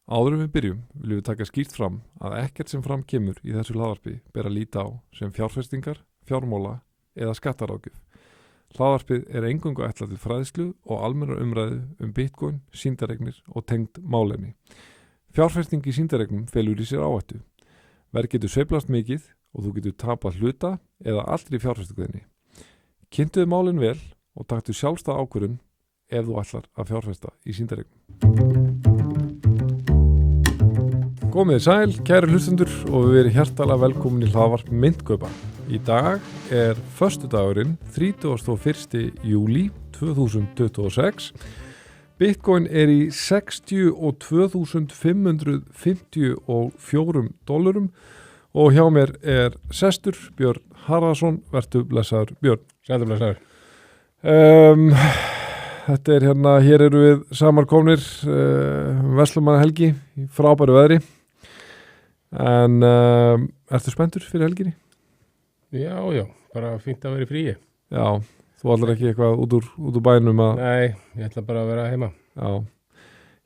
Áður en við byrjum viljum við taka skýrt fram að ekkert sem fram kemur í þessu hlaðvarpi ber að líta á sem fjárfestingar, fjármála eða skattaráðgjöf. Hlaðvarpið er eingöngu ætlað til fræðslu og almennar umræðu Bitcoin, sýndareignir og tengd málefni. Fjárfesting í sýndareignum felur í sér áhættu. Verð getur sveiflast mikið og þú getur tapað hluta eða allri fjárfestingunni. Kynntuðu málin vel og taktu sjálfstæða ákvörðun ef þú ætlar að fjárfesta í sýndareignum. Komið sæl, kæri hlustendur og við erum hjartalega velkomin í hlaðvarp Myntkaupa. Í dag er föstudagurinn 31. júlí 2026. Bitcoin er í $62.554 og hjá mér er sestur Björn Harðarsson. Vertu blessaður, Björn. Sæður blessaður. Þetta er hér eru við samankomnir Veslumannahelgi í frábæru veðri. En ertu spenntur fyrir helginni? Já, bara fínt að vera í fríi. Já, þú ætlar ekki eitthvað út úr bænum að... Nei, ég ætla bara að vera heima.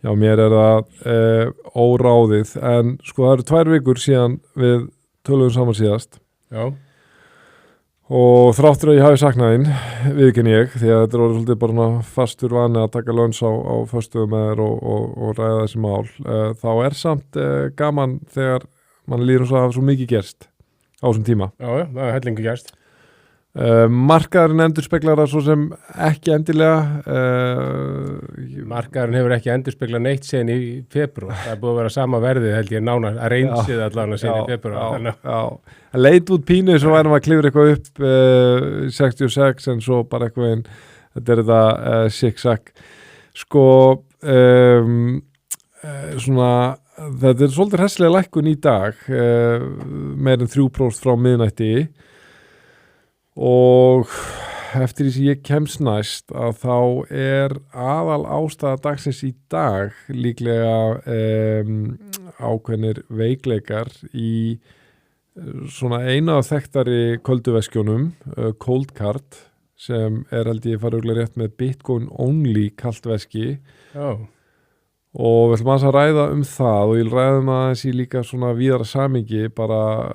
Já, mér er það óráðið, en sko það eru 2 vikur síðan við töluðum saman síðast. Já. Og þráttur að ég hafi saknað þín, viðurkenni ég, því að þetta er orðið svolítið bara fastur vani að taka löns á föstudögum með þér og ræða þessi mál. Þá er samt gaman þegar mann líður svo að hafa svo mikið gerst á þessum tíma. Já, það er hellingu gerst. Markaðurinn endurspeglar það svo sem ekki endilega. Markaðurinn hefur ekki endurspeglað neitt sen í febrúar. Það er búið að vera sama verðið held ég nánar að reynsið allan að sen í febrúar. Já. Það leit út pínu svo værum að klifra eitthvað upp 66 en svo bara eitthvað þetta er þetta zigzag. Sko svona þetta er svolítið hressilega lækkun í dag meir en 3% frá miðnætti og eftir því sem ég kemst næst að þá er aðal ástæða dagsins í dag líklega ákveðnir veikleikar í svona eina af þekktari kölduveskjónum, Cold Card, sem er held ég farið rétt með Bitcoin only kalt veski. Já. Og við ætlum aðeins að ræða það og ég vil ræða aðeins í líka svona víðara samingi bara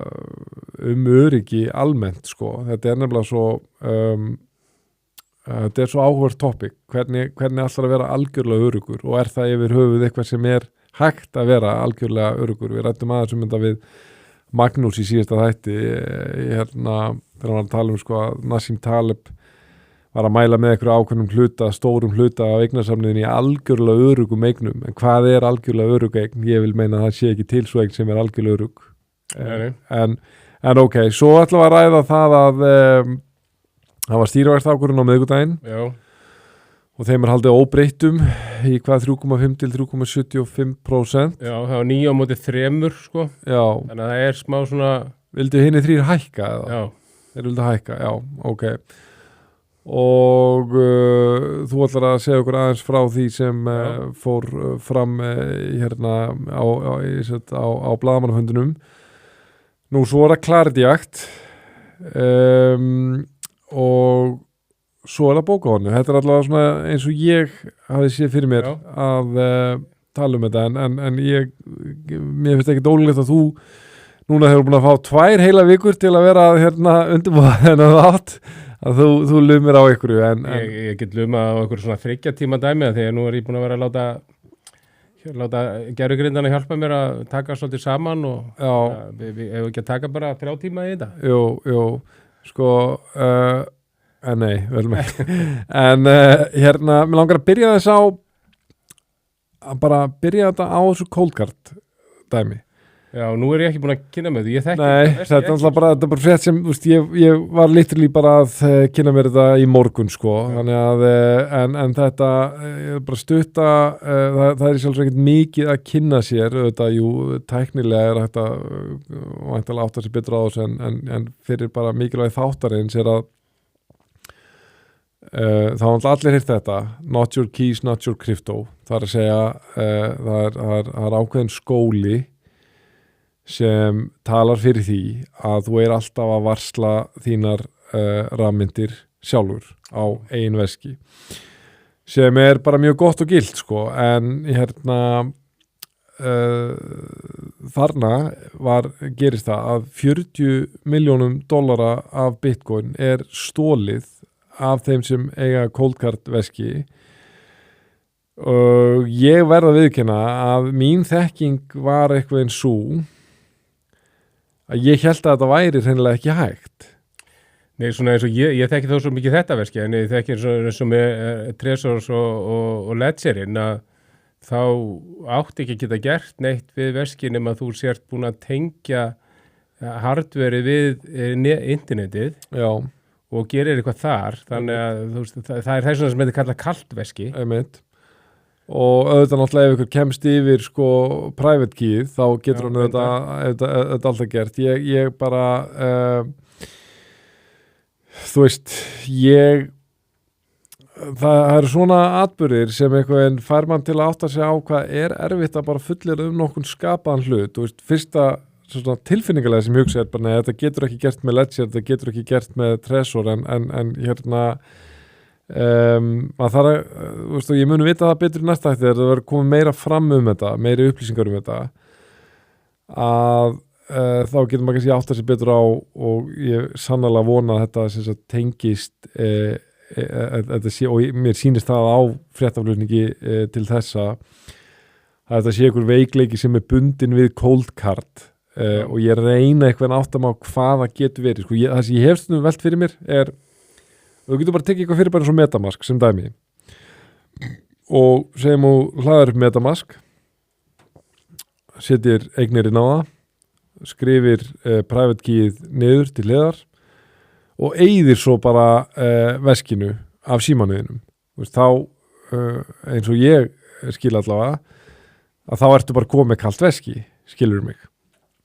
öryggi almennt sko. Þetta er nefnilega svo þetta er svo áhugavert topic. Hvernig ætlar að vera algjörlega öruggur og er það yfir höfuð eitthvað sem er hægt að vera algjörlega öruggur. Við rættum aðeins þetta við Magnús í síðasta þætti þegar hann var að tala sko að Nassim Taleb var að mæla með einhverju ákveðnum stórum hluta af eignarsamniðin í algjörlega örugum eignum. En hvað er algjörlega örug eign? Ég vil meina að það sé ekki til svo eign sem er algjörlega örug. En ok, svo ætlum við að ræða það að það var stýrivaxta ákvörðun á miðvikudaginn. Já. Og þeim er haldið óbreyttum í hvað 3,5 til 3,75%. Já, það var 9 á móti 3 sko. Já. Þannig að það er smá svona... Vildu hinni 3 hækka? Eða? Já. Þeir vildu hækka, já, ok. Og þú ætlar að segja okkur aðeins frá því sem fór fram á blaðamannafundinum. Nú svo er það Clarity-akt og svo er það bókahornu. Þetta er allavega svona eins og ég hafi séð fyrir mér að tala um þetta en mér finnst ekki ólíklegt að þú núna hefur búin að fá 2 heila vikur til að vera undirbúa þennan þátt að þú lumir á einhverju Ég get lumað á einhverju svona 3 tíma dæmi þegar nú er ég búin að vera að láta gervigrindana hjálpa mér að taka svolítið saman og við hefum ekki að taka bara 3 tíma í þetta. Jú, sko nei, vel með en mér langar að byrja þess þetta á þessu Cold Card dæmi. Já, nú er ég ekki búin að kynna með því, ég þekki Nei, þetta er bara frétt sem, ég var literally bara að kynna mér þetta í morgun, sko, þannig að, en þetta, bara stutta, það er sjálfsög ekkert mikið að kynna sér, auðvitað, tæknilega er hægt að, væntanlega átta sér betur á þessu, en fyrir bara mikilvægi þáttarins er að, þá har allir heyrt þetta, not your keys, not your crypto, það er að segja, það er ákveðin skóli, sem talar fyrir því að þú er alltaf að varsla þínar rafmyntir sjálfur á eigin veski sem er bara mjög gott og gilt sko, en þarna gerist það að 40 milljónum dollara af Bitcoin stólið af þeim sem eiga cold card veski og ég verð að viðurkenna að mín þekking var eitthvað eins svo að ég held að þetta væri hreinlega ekki hægt. Nei, svona eins og ég þekki þó svo mikið þetta verski, en ég þekki eins og með Trezors og Ledgerinn að þá átti ekki að geta gert neitt við verski nema þú sért búin að tengja hardverið við internetið og gerir eitthvað þar, þannig að það er þess sem þetta kallað kalt veski. Einmitt. Og auðvitað náttúrulega ef ykkur kemst yfir sko private keyið þá getur hann þetta alltaf gert. Ég bara þú veist, það eru svona atburðir sem einhvern fær mann til að átta sig á hvað erfitt að bara fullir nokkurn skapaðan hlut. Þú veist, fyrsta svona tilfinningalega sem ég hugsa bara, nei, þetta getur ekki gert með Ledger, þetta getur ekki gert með Trezor en hérna maður þarf að, þú veist, og ég muni vita það betur í næsta hætti þegar það verður komið meira fram þetta, meiri upplýsingar þetta að þá getur maður kannski átt að sér betur á og ég sannarlega vona að þetta sem sagt, tengist þetta sé, og mér sýnist það á fréttaflutningi til þessa að þetta sé einhver veikleiki sem bundin við cold card og ég reyna eitthvað áttam á hvað það getur verið sko, það sem ég hef stundum velt fyrir mér og þú getur bara tekið eitthvað fyrir bara eins og Metamask sem dæmi og segjum og hlaðar upp Metamask setir eignir inn á það skrifir private keyið niður til hliðar og eyðir svo bara veskinu af símanuðinum. Þá eins og ég skil allavega að þá ertu bara komið kalt veski, skilur mig.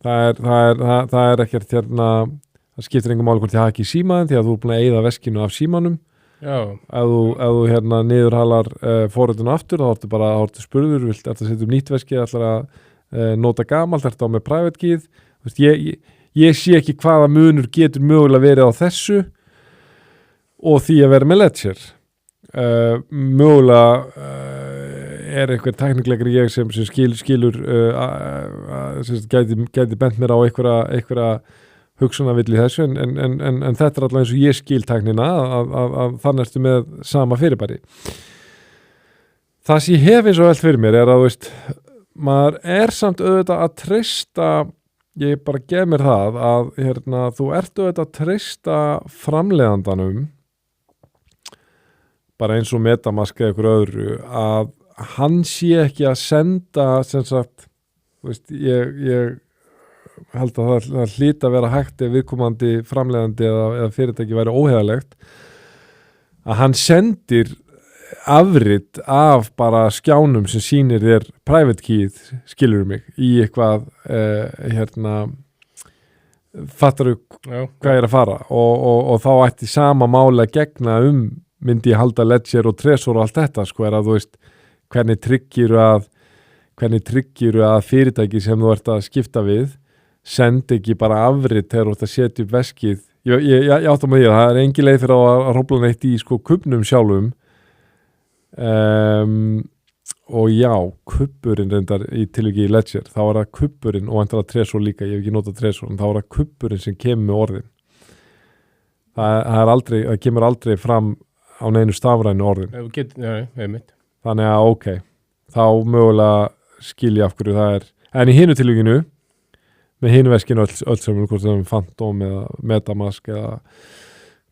Það er ekkert hérna, það skiptir engum máli hvort ég hafa ekki símaðin því að þú er búin að eyða veskinu af símanum. Já. Ef þú hérna niðurhalar forritinu aftur, þá ertu spurður, ertu að setja nýtt veski, ætlar að nota gamalt, ertu á með private keyið. Ég sé ekki hvaða munur getur mögulega verið á þessu og því að vera með Ledger. Mögulega einhver tekniklegri ég sem skilur gæti bent mér á einhverja hugsunarvill í þessu en þetta allavega eins og ég skil teknina að þannig ertu með sama fyrirbæri. Það sem ég hef eins og velt fyrir mér að þú veist, maður samt auðvitað að treysta ég bara gef mér það að hérna, þú ert auðvitað að treysta framleiðandanum bara eins og Metamask eða ykkur öðru að hann sé ekki að senda sem sagt veist, ég held að það hlýta að vera hægt ef viðkomandi framleiðandi eða fyrirtæki væri óheiðalegt að hann sendir afrit af bara skjánum sem sýnir þér private keyið, skilur mig í eitthvað hérna fattaru hvað að fara og þá ætti sama máli að gegna myndi ég halda Ledger og Trezor og allt þetta sko að þú veist hvernig tryggir að fyrirtæki sem þú ert að skipta við sendi ekki bara afrit þegar þú ert að setja upp veskið ég átta mig því að það er engin leið fyrir að hrófla neitt í sko kubnum sjálfum og já, kubburinn reyndar í tilviki í Ledger, þá það kubburinn og endur að Trezor líka, ég hef ekki notað Trezor en þá það kubburinn sem kemur með orðin það kemur aldrei fram á neinu stafrænu orðin þannig að ok, þá mögulega skilja af hverju það en í hinu tilvikinu með hinu veskinu öll sem hvort það Phantom eða Metamask eða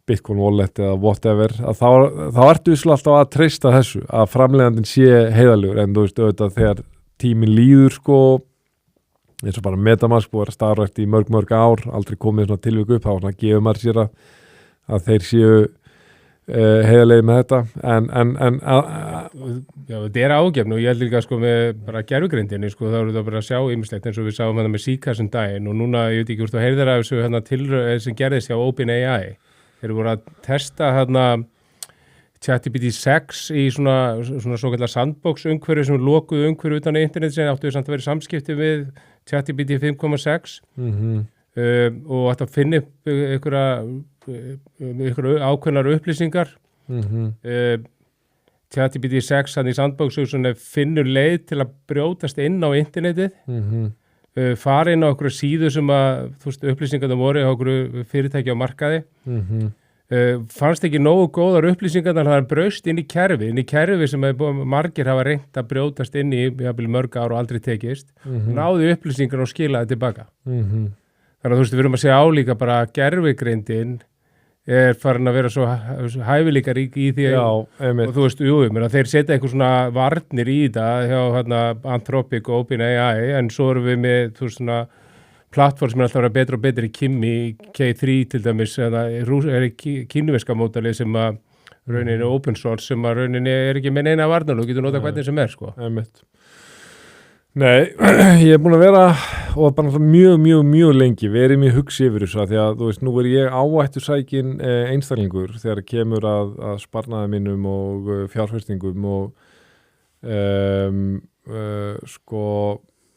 Bitcoin wallet eða whatever að þá ertu visslega alltaf að treysta þessu að framleiðandinn sé heiðalegur en þú veist auðvitað þegar tíminn líður sko eins og bara Metamask búið að starfrækt í mörg ár aldrei komið svona tilvik upp þá gefur maður sér að þeir séu heiðalegir með þetta en Já, þetta er ágefn og ég held líka sko með bara gerfugrindinni sko þá eru það bara að sjá ýmislegt eins og við sáum hana með Sika sem daginn og núna ég veit ekki hvort þú heyrðir af þessu hérna tilraun sem gerðist hjá OpenAI. Þeir voru að testa hérna ChatGPT 6 í svona svokallar sandbox umhverfi sem lokuðu umhverfi utan á internet sem áttu samt að vera samskipti við ChatGPT 5.6 og átt að finna upp einhverja ákveðnar upplýsingar ChatGPT 6 hann í sandbox-hugsunni finnur leið til að brjótast inn á internetið, fara inn á okkur síðu sem að, þú veist, upplýsingarna voru á okkur fyrirtæki á markaði, fannst ekki nógu góðar upplýsingarna, það braust inn í kerfi sem margir hafa reynt að brjótast inn í mörg ár og aldrei tekist, náðu upplýsingar og skilaði tilbaka. Þannig að þú veist, við erum að segja álíka bara að gervigreindin farin að vera svo hæfileikarík í því og þú veist, þeir setja eitthvað svona varnir í það hjá Anthropic og OpenAI, en svo erum við með, þú veist, svona plattform sem alltaf að vera betra og betra í Kimi, K3 til dæmis, kínverska mótali sem að rauninni open source, sem að rauninni ekki með neina varnar, þú getur notað hvernig sem sko. Nei, ég búin að vera og bara mjög lengi verið mjög hugsi yfir þessu, því að þú veist, nú ég áhættusækin einstaklingur þegar kemur að sparnaði mínum og fjárfestingum og sko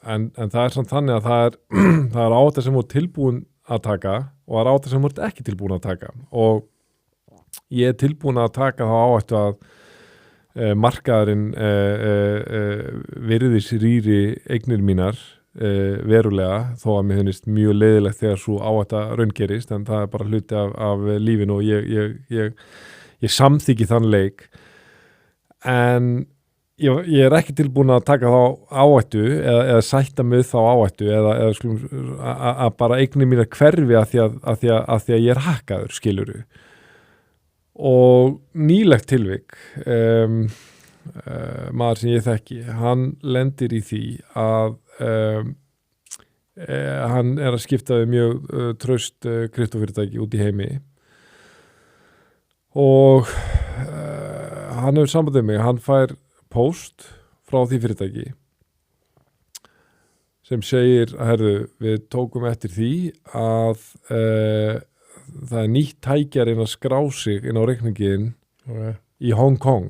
en það er samt þannig að það er áhætta sem voru tilbúin að taka og það er áhætta sem voru ekki tilbúin að taka og ég tilbúin að taka þá áhættu að markaðurinn virðis rýri eignir mínar verulega, þó að mér finnst mjög leiðilegt þegar svo áhætta raungerist, en það er bara hluti af lífinu og ég samþykki þann leik, en ég ekki tilbúin að taka þá áhættu eða sætta mig þá áhættu eða skulum að bara eignir mínar hverfi að því að ég er hakkaður, skilurðu. Og nýlegt tilvik maður sem ég þekki, hann lendir í því að hann að skipta við mjög traust kryptofyrirtæki út í heimi og hann hefur sambandið mig, hann fær post frá því fyrirtæki sem segir, við tókum eftir því að það er nýtt tækjar inn að skrá sig inn á reikningin í Hong Kong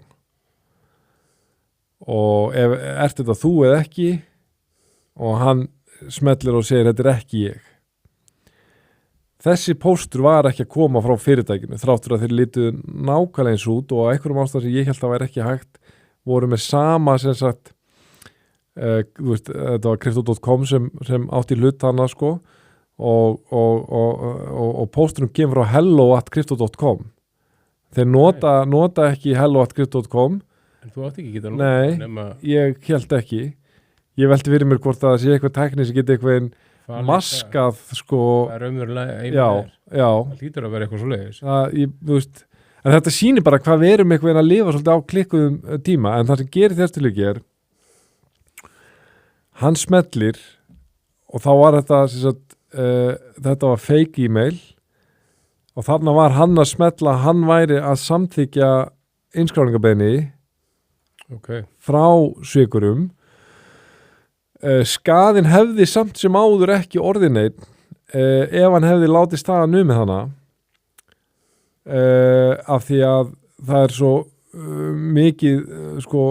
og ert þetta þú eða ekki, og hann smellir og segir þetta er ekki ég. Þessi póstur var ekki að koma frá fyrirtækinu þráttur að þeir litu nákvæmlega eins út og einhverjum ástæðum sem ég held að væri ekki hægt voru með sama sem sagt þetta var Crypto.com sem átti hlut hana sko og pósturum kemur frá hello@crypto.com. Þeir nota ekki hello@crypto.com. En þú átti ekki geta nú? Nei, ég held ekki. Ég velti fyrir mér hvort að það sé eitthvað tækni sem geti eitthvað maskað sko. Það er umverulega já. Það lítur að vera eitthvað svo leiðis. Þú veist, en þetta sýnir bara hvað við erum eitthvað að lifa svolítið á klikkuðum tíma, en það sem gerir þess til ekki hann smellir og þá var þetta var fake e-mail og þarna var hann að smetla, hann væri að samþykja innskráningabeðni frá svikurum. Skaðinn hefði samt sem áður ekki orðineitt ef hann hefði látið staðan numið hana af því að það er svo mikið sko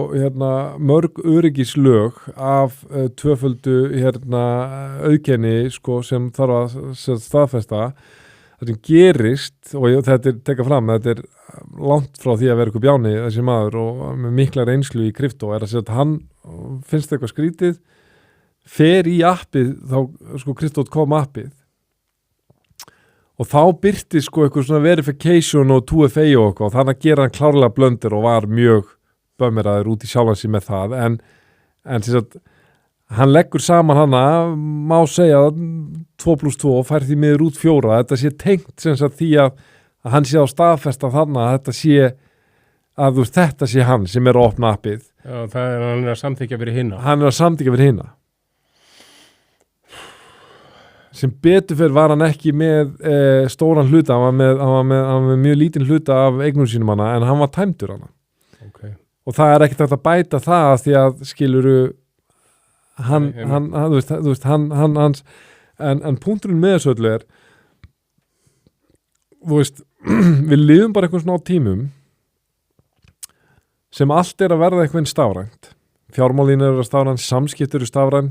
mörg öryggislög af tvöföldu auðkenni sko sem þarf að staðfesta. Það sem gerist og þetta er tekað fram, þetta er langt frá því að vera eitthvað bjáni þessi maður og með mikla reynslu í krypto er að segja að hann finnst eitthvað skrítið, fer í appið þá sko Crypto.com appið og þá byrti sko eitthvað svona verification og 2FA og eitthvað og þannig að gera hann klárlega blöndir og var mjög bömmeraður út í sjálfan sig með það en sem sagt hann leggur saman hana, má segja 2+2 og fær því miður út 4, þetta sé tengt sem sagt því að hann sé á staðfesta þannig að þetta sé að þetta sé hann sem er að opna appið. Já, hann er að samþykja fyrir hinna. Hann er að samþykja fyrir hinna. Sem betur fyrir var hann ekki með stóran hluta, hann var með mjög lítinn hluta af eignum sínum hana, en hann var tæmdur hana. Okay. Og það er ekkert hægt að bæta það því að skiluru en punkturinn með þessu öllu er við lifum bara eitthvað svona á tímum sem allt er að verða eitthvað stafrænt. Fjármálin eru stafræn, samskipti eru stafræn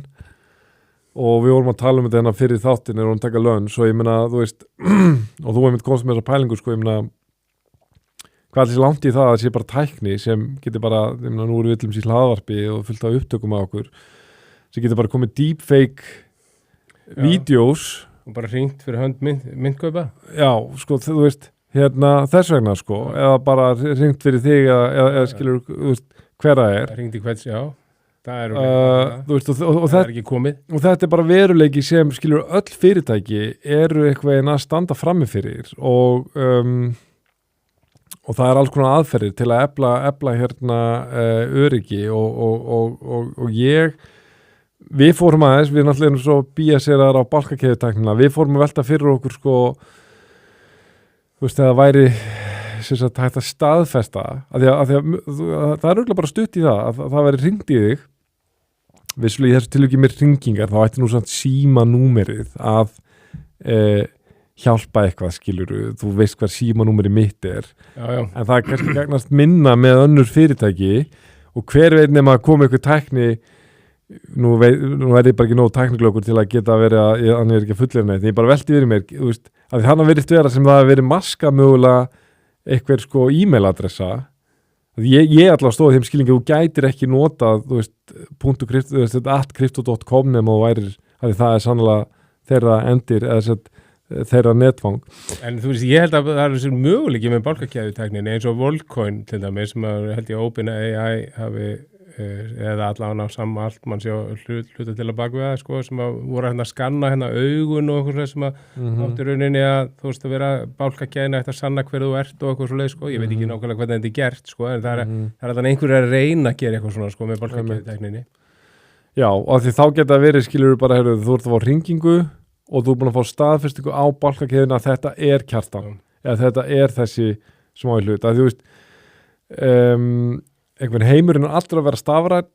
og við vorum að tala þetta fyrir þáttin við vorum að taka lönn, svo ég meina og þú einmitt komst með þessa pælingu sko, ég meina hvað er langt í það að sé bara tækni sem getur bara, nú erum við til hlaðvarpi og fullt af upptökum á okkur sem getur bara komið deepfake vídeós og bara hringt fyrir hönd myndkaupa já, sko, þú veist þess vegna, sko, eða bara hringt fyrir þig eða skilur, þú veist, hver það er hringt í hvers, já það er, þú veist, og það er ekki komið og þetta er bara veruleiki sem skilur öll fyrirtæki eru eitthvað að standa frammi fyrir og það er alls konar aðferðir til að efla öryggi og við fórum aðeins, við náttúrulega erum svo bíaserar á balkakeðuteknina, við fórum að velta fyrir okkur sko, þú veist, það væri sem sagt hægt að staðfesta að því að það er auðvitað bara stutt í það að það væri hringt í þig vissulega í þessu tilviki með hringingar þá ætti nú samt símanúmerið að hjálpa eitthvað, skilur þú veist hvað símanúmerið mitt er já. En það er kannski gagnast minna með önnur fyrirtæki og hver veit nema að koma eitthvað tækni nú er ég bara ekki nóg tækniglökur til að geta verið að hann er ekki að fullera neitt, ég bara velti verið mér, þú veist, að hann hafi verið vera sem það hafi verið maska mögulega eitthvað sko e-mailadressa ég allavega stóði þeim skilningi þú gætir ekki notað þú veist, @crypto.com nema þú værir, að það er sannlega þeirra endir eða þeirra netfang. En þú veist, ég held að það er þessi möguleiki með bálkakeðutæknin eins og Volcoin til dæmis sem að held ég að OpenAI hafi eða allan á sama allt mann sé hluta til að baka við það sko, sem að voru að skanna augun og eitthvað sem að áttu rauninni að þú veist að vera bálkakeðina eftir að sanna hver þú ert og eitthvað svo leið sko, ég veit ekki nákvæmlega hvernig þetta er gert sko, en það er allan einhverju að reyna að gera eitthvað svona sko með bálkakeðutekninni. Já, og því þá geta verið skilur bara, þú ert að fá hringingu og þú er búin að fá staðfestingu á bálkakeðina að þetta er Kjartan, eða þetta er þessi smá hlut, að þú veist einhvern heimurinn allra að vera stafræn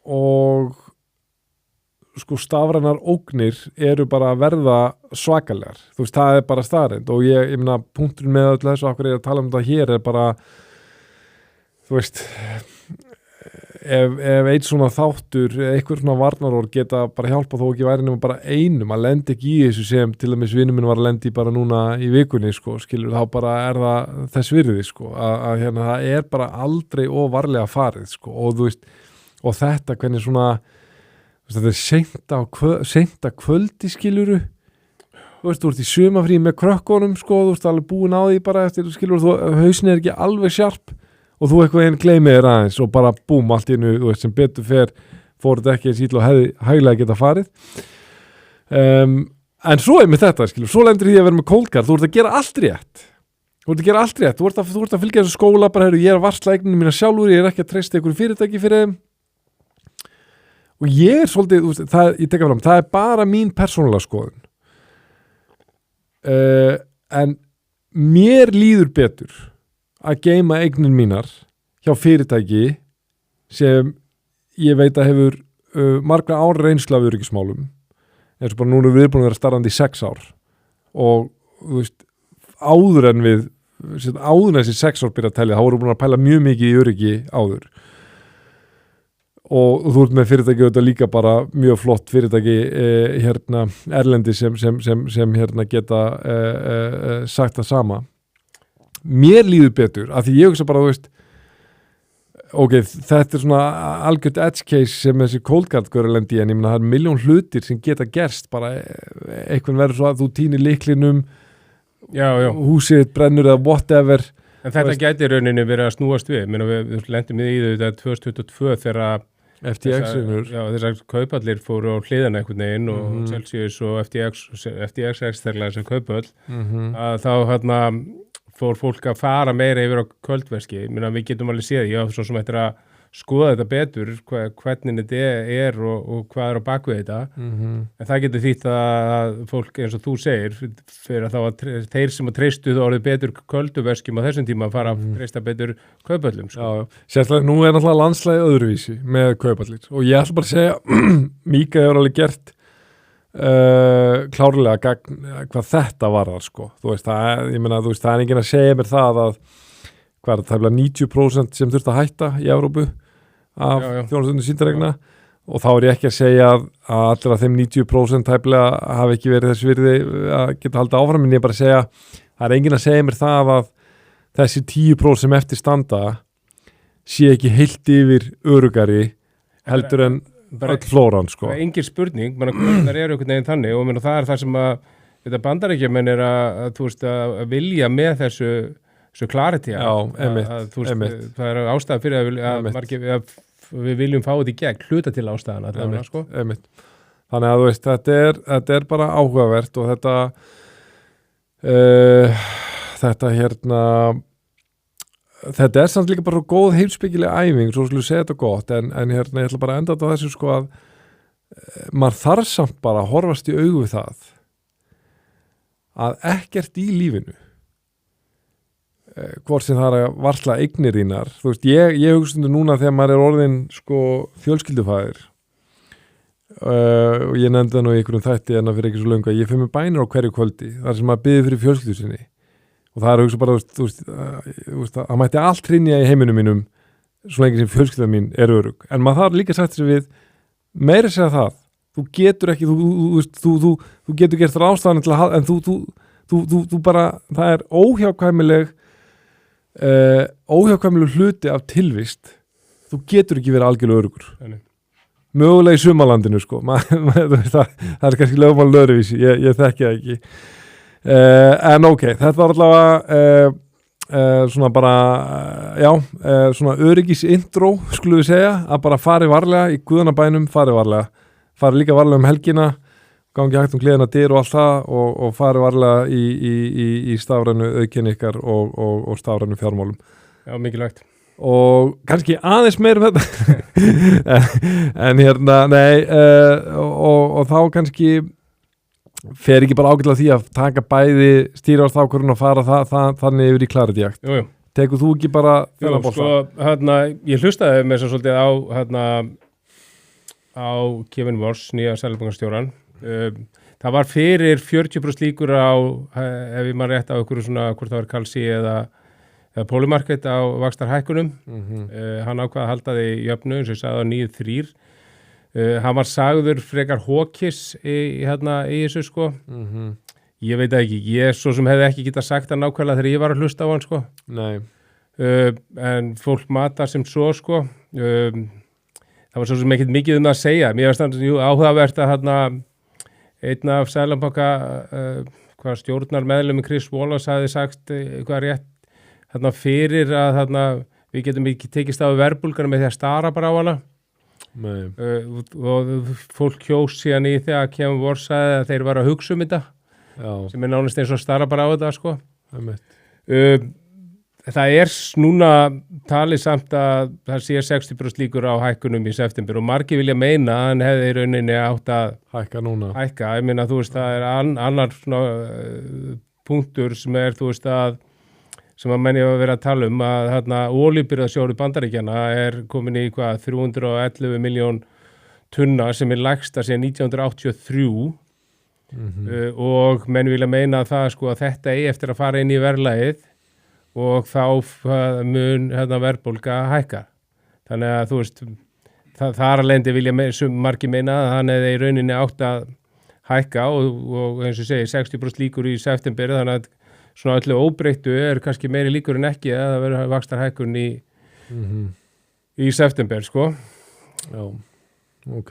og sko stafrænar ógnir eru bara að verða svakalegar, þú veist, það er bara staðreynd og ég meina, punkturinn með öllu þessu okkur er að tala um þetta hér er bara þú veist ef eitt svona þáttur eitthvað svona varnarorð geta bara hjálpa þó ekki væri nema bara einum að lenda ekki í þessu sem til dæmis vinur minn var að lenda í bara núna í vikunni sko, skilur, þá bara er það þess virði sko, að það er bara aldrei og varlega farið sko og þú veist, og þetta hvernig svona þetta er seint að kvöldi skiluru þú veist, þú ert í sumafrí með krökkunum sko, þú veist, alveg búin á því bara eftir skilur, þú hausin er ekki alveg sjarp og þú eitthvað einn gleymið þér aðeins og bara búm allt í einu, þú veist, sem betur fer fór þetta ekki eins ítla og hæglega geta farið en svo er með þetta, skilur, svo lendur því að vera með kóldgar, þú ert að gera allt rétt þú ert að fylgja þessu skóla bara, ég er að varsla eigninu mína sjálfur ég er ekki að treysta einhverju fyrirtæki fyrir þeim og ég er svolítið, þú veist, ég tekka fram, það er bara mín persónulega skoðun en mér líður betur að geyma eignin mínar hjá fyrirtæki sem ég veit að hefur margra ára reynslu af öryggismálum eins og bara núna við erum búin að vera starfandi í 6 ár og þú veist áður en þessi 6 ár byrja að telja, þá voru búin að pæla mjög mikið í öryggi áður og þú ert með fyrirtæki þetta líka bara mjög flott fyrirtæki erlendi sem geta sagt það sama mér líður betur, af því ég hugsa bara, þú veist ok, þetta er svona algjört edge case sem þessi coldguard-göru lendi en ég meina það er miljón hlutir sem geta gerst bara eitthvað verður svo að þú týnir lyklinum húsið brennur eða whatever en þetta gæti rauninni verið að snúast við við lendum í þetta 2022 þegar þessar kaupallir fóru á hliðana einhvern veginn og Celsius og FTX þegar þessi kaupall að þá fór fólk að fara meira yfir á kvöldverski, við getum alveg séð, ég á svo sem eftir að skoða þetta betur, hvernig þetta er og hvað er á bakvið þetta, en það getur þýtt að fólk eins og þú segir, fyrir að þá að þeir sem að treystu þá orðið betur kvölduverskjum á þessum tíma að fara að treysta betur kaupallum. Sko. Já, sérstaklega nú er náttúrulega landslægi öðruvísi með kaupallir og ég ætla bara að segja, Míka hefur alveg gert klárlega hvað þetta varðar sko, þú veist, það er enginn að segja mér það að hvað er það 90% sem þurft að hætta í Evrópu af þjónustundu sýndaregna og þá er ég ekki að segja að allir af þeim 90% tæplega hafi ekki verið þess virði að geta haldið áfram en ég bara að segja, það er enginn að segja mér það að þessi 10% sem eftir standa sé ekki heilt yfir örugari heldur en öll flóran sko. Engin spurning, hvernig eru einhvern veginn þannig og það það sem að þetta Bandaríkjamenn að þú veist að vilja með þessu clarity það ástæða fyrir að við viljum fá þetta í gegn hluta til ástæðan allavega sko. Þannig að þú veist þetta er bara áhugavert og þetta hérna þetta er samt líka bara góð heimspekileg æfing, svo skulle við segja þetta gott en hérna ég ætla bara að enda þetta á þessu sko að maður þarf samt bara að horfast í augu við það að ekkert í lífinu hvort sem það er að varsla eignir þínar, þú veist, ég hugsa núna þegar maður er orðin sko fjölskyldufæðir og ég nefndi það nú í einhverjum þætti en fyrir ekki svo löngu að ég fyrir mig bænir á hverju kvöldi þar sem maður biður fyrir fjölskyldu sinni og það er að hugsa bara, þú veist að mætti allt hrynja í heiminum mínum svo lengi sem fjölskylda mín er örugg en maður þarf líka sagt sér við meira segja það, þú getur ekki þú getur gert ráðstafanir til að en þú bara, það er óhjákvæmileg hluti af tilvist þú getur ekki verið algjörlega öruggur mögulega í sumalandinu sko það er kannski lögmál lögrevísi, ég þekki það ekki en ok, þetta var allavega svona bara svona öryggis intro skulum við segja, að bara fari varlega í guðanabænum, fari líka varlega um helgina, gangi hægt gleðina dyr og allt það og fari varlega í stafrænu auðkenni ykkar og stafrænu fjármálum. Já, mikilvægt. Og kannski aðeins meir um þetta en hérna, nei og þá kannski fer ekki bara ágætlega því að taka bæði stýrivaxtaákvörðun og fara þannig yfir í Clarity-jakt. Jú. Tekur þú ekki bara þennan bolta? Sko, ég hlustaði með svo svolítið á Kevin Voss, nýja seðlabankastjóran. Það var fyrir 40% líkur á, ef ég man rétt á einhverju svona, hvort það var Kalsi eða Polymarket á vaxtarhækkunum. Hann ákvað að halda því jöfnu, eins og ég sagði á 9-3. Hann var sagður frekar hókis í þessu sko. Ég veit ekki, ég svo sem hefði ekki getað sagt það nákvæmlega þegar ég var að hlusta á hann sko. Nei. En fólk matar sem svo sko. Það var svo sem ekkert mikið um það að segja. Mér var standið áhugavert að einn af Seðlabanka stjórnar meðlumi Chris Wallace hafði sagt eitthvað rétt fyrir að við getum ekki tekist á verðbólguna með því að stara bara á hana. Og fólk kjós síðan í því að Kevin Voss sagði að þeir var að hugsa um þetta. Já. Sem er nánast eins og stara bara á þetta sko. Það er núna talið samt að það sé 60% líkur á hækkunum í september og margir vilja meina að hann hefði í rauninni átt að hækka núna. Ég meina þú veist það er annar punktur sem er þú veist sem að menni að vera að tala um að olíubirgðasjóður Bandaríkjanna er komin í 311 miljón tunna sem er lægsta síðan 1983 og menn vilja meina það sko að þetta eigi eftir að fara inn í verðlagið og þá mun verðbólga hækka. Þannig að þú veist þar að lendi vilja margir meina að hann hefði í rauninni átt að hækka og eins og segi 60% líkur í september þannig að svona öllu óbreyttu er kannski meiri líkur en ekki að það verður vaxtarhækkun í september, sko. Já, ok.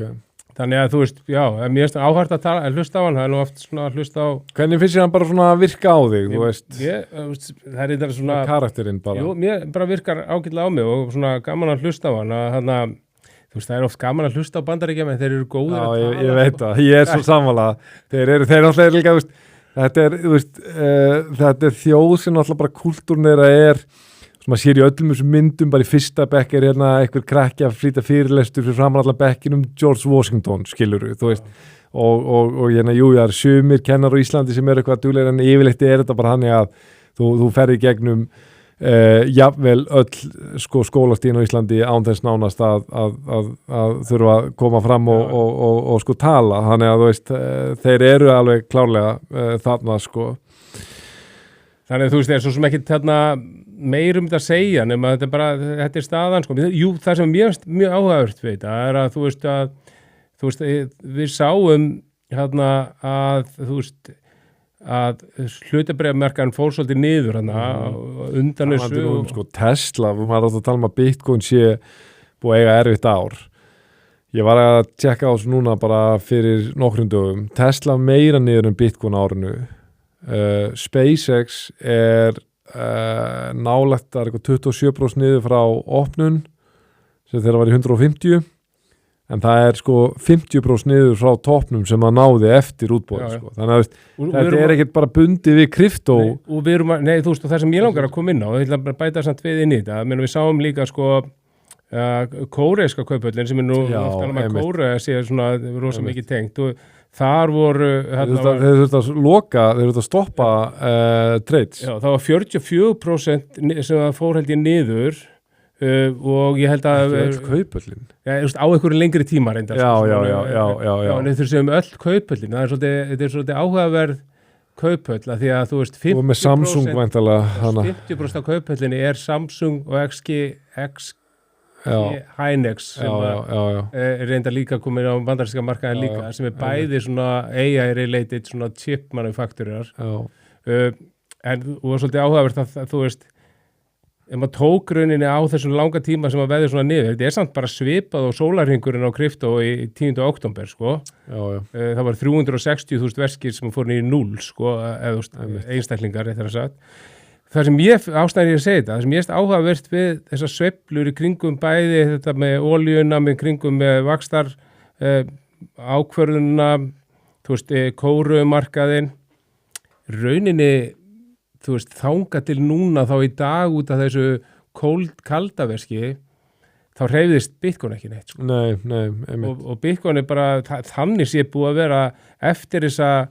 Þannig að þú veist, já, mér finnst áhært að hlusta á hann, það er nú oft svona að hlusta á... Hvernig finnst þér hann bara svona að virka á þig, þú veist? Það er þetta svona... Karakterinn bara. Jú, mér bara virkar ágætlega á mig og svona gaman að hlusta á hann, þú veist, það er oft gaman að hlusta á Bandaríkjamenn, þeir eru góðir að tala. Já, ég veit það, ég er svo sammála. Þeir náttúrulega líka, þú veist, þetta er þjóð sem náttúrulega bara kúltúrn þeirra er sem maður sér í öllum þessum myndum bara í fyrsta bekk er einhver krakki að flýta fyrirlestur fyrir framan allar bekkinum George Washington, skilurðu, þú veist og jú, það er sumir kennar á Íslandi sem eru eitthvað duglegir en yfirleitt er þetta bara þannig að þú ferði gegnum jafnvel öll skólastíðin á Íslandi án þess nánast að þurfa að koma fram og sko tala, þannig að þú veist þeir eru alveg klárlega þarna sko. Þannig að þú veist það er svo sem ekki meir þetta að segja nema þetta er staðan sko. Jú, það sem er mjög áhugavert við þetta er að þú veist við sáum að þú veist hlutabréfamarkaðurinn fór svolítið niður undan þessu sko, Tesla, maður átt að tala að Bitcoin sé búið að eiga erfitt ár. Ég var að tjekka á þessu núna bara fyrir nokkrum dögum. Tesla meira niður Bitcoin árinu. SpaceX nálægt, það eitthvað 27% niður frá opnun sem þeirra var í 150, en það sko 50% niður frá toppnum sem það náði eftir útboði sko. Þannig að þetta ekkert bara bundið við kryptó. Og við erum þú veist, og það sem ég langar að koma inn á, og ég ætla að bæta samt við inn í þetta, menn við sáum líka sko kóreiska kauphöllin sem nú Kórea sé svona rosa mikið tengt, og þar voru þeir þurftu að loka, þeir þurftu að stoppa trades. Já, það var 44% sem það fór held ég niður, og ég held að kauphöllin á einhverju lengri tíma reyndar já, en þeir séum öll kauphöllin, þetta er svolítið áhugaverð kauphöll, að því að þú veist 50%, og með Samsung væntanlega 50% af kauphöllinni er Samsung og XG Hynix sem reyndar líka komið á bandaríska markaðin líka, sem er bæði svona AI-related svona chip manufacturer, en og svolítið áhugavert að þú veist, ef maður tók rauninni á þessum langa tíma sem að veður svona niður, þetta er samt bara svipað og sólarhringurinn á kryptó í 10. október sko. Það var 360.000 verskir sem fór niður í 0 sko, eða einstaklingar réttar að sagt. Það sem ástæðan ég að segja þetta, það sem ég áhugavert við þessar sveiflur í kringum bæði þetta með olíuna, með kringum með vaxtar ákvörðunna, þú veist, kórumarkaðin, rauninni, þú veist, þanga til núna þá í dag út af þessu kaldaverski, þá hreyfðist Bitcoin ekki neitt. Sko. Nei, og Bitcoin er bara, þannig sé búið að vera eftir þetta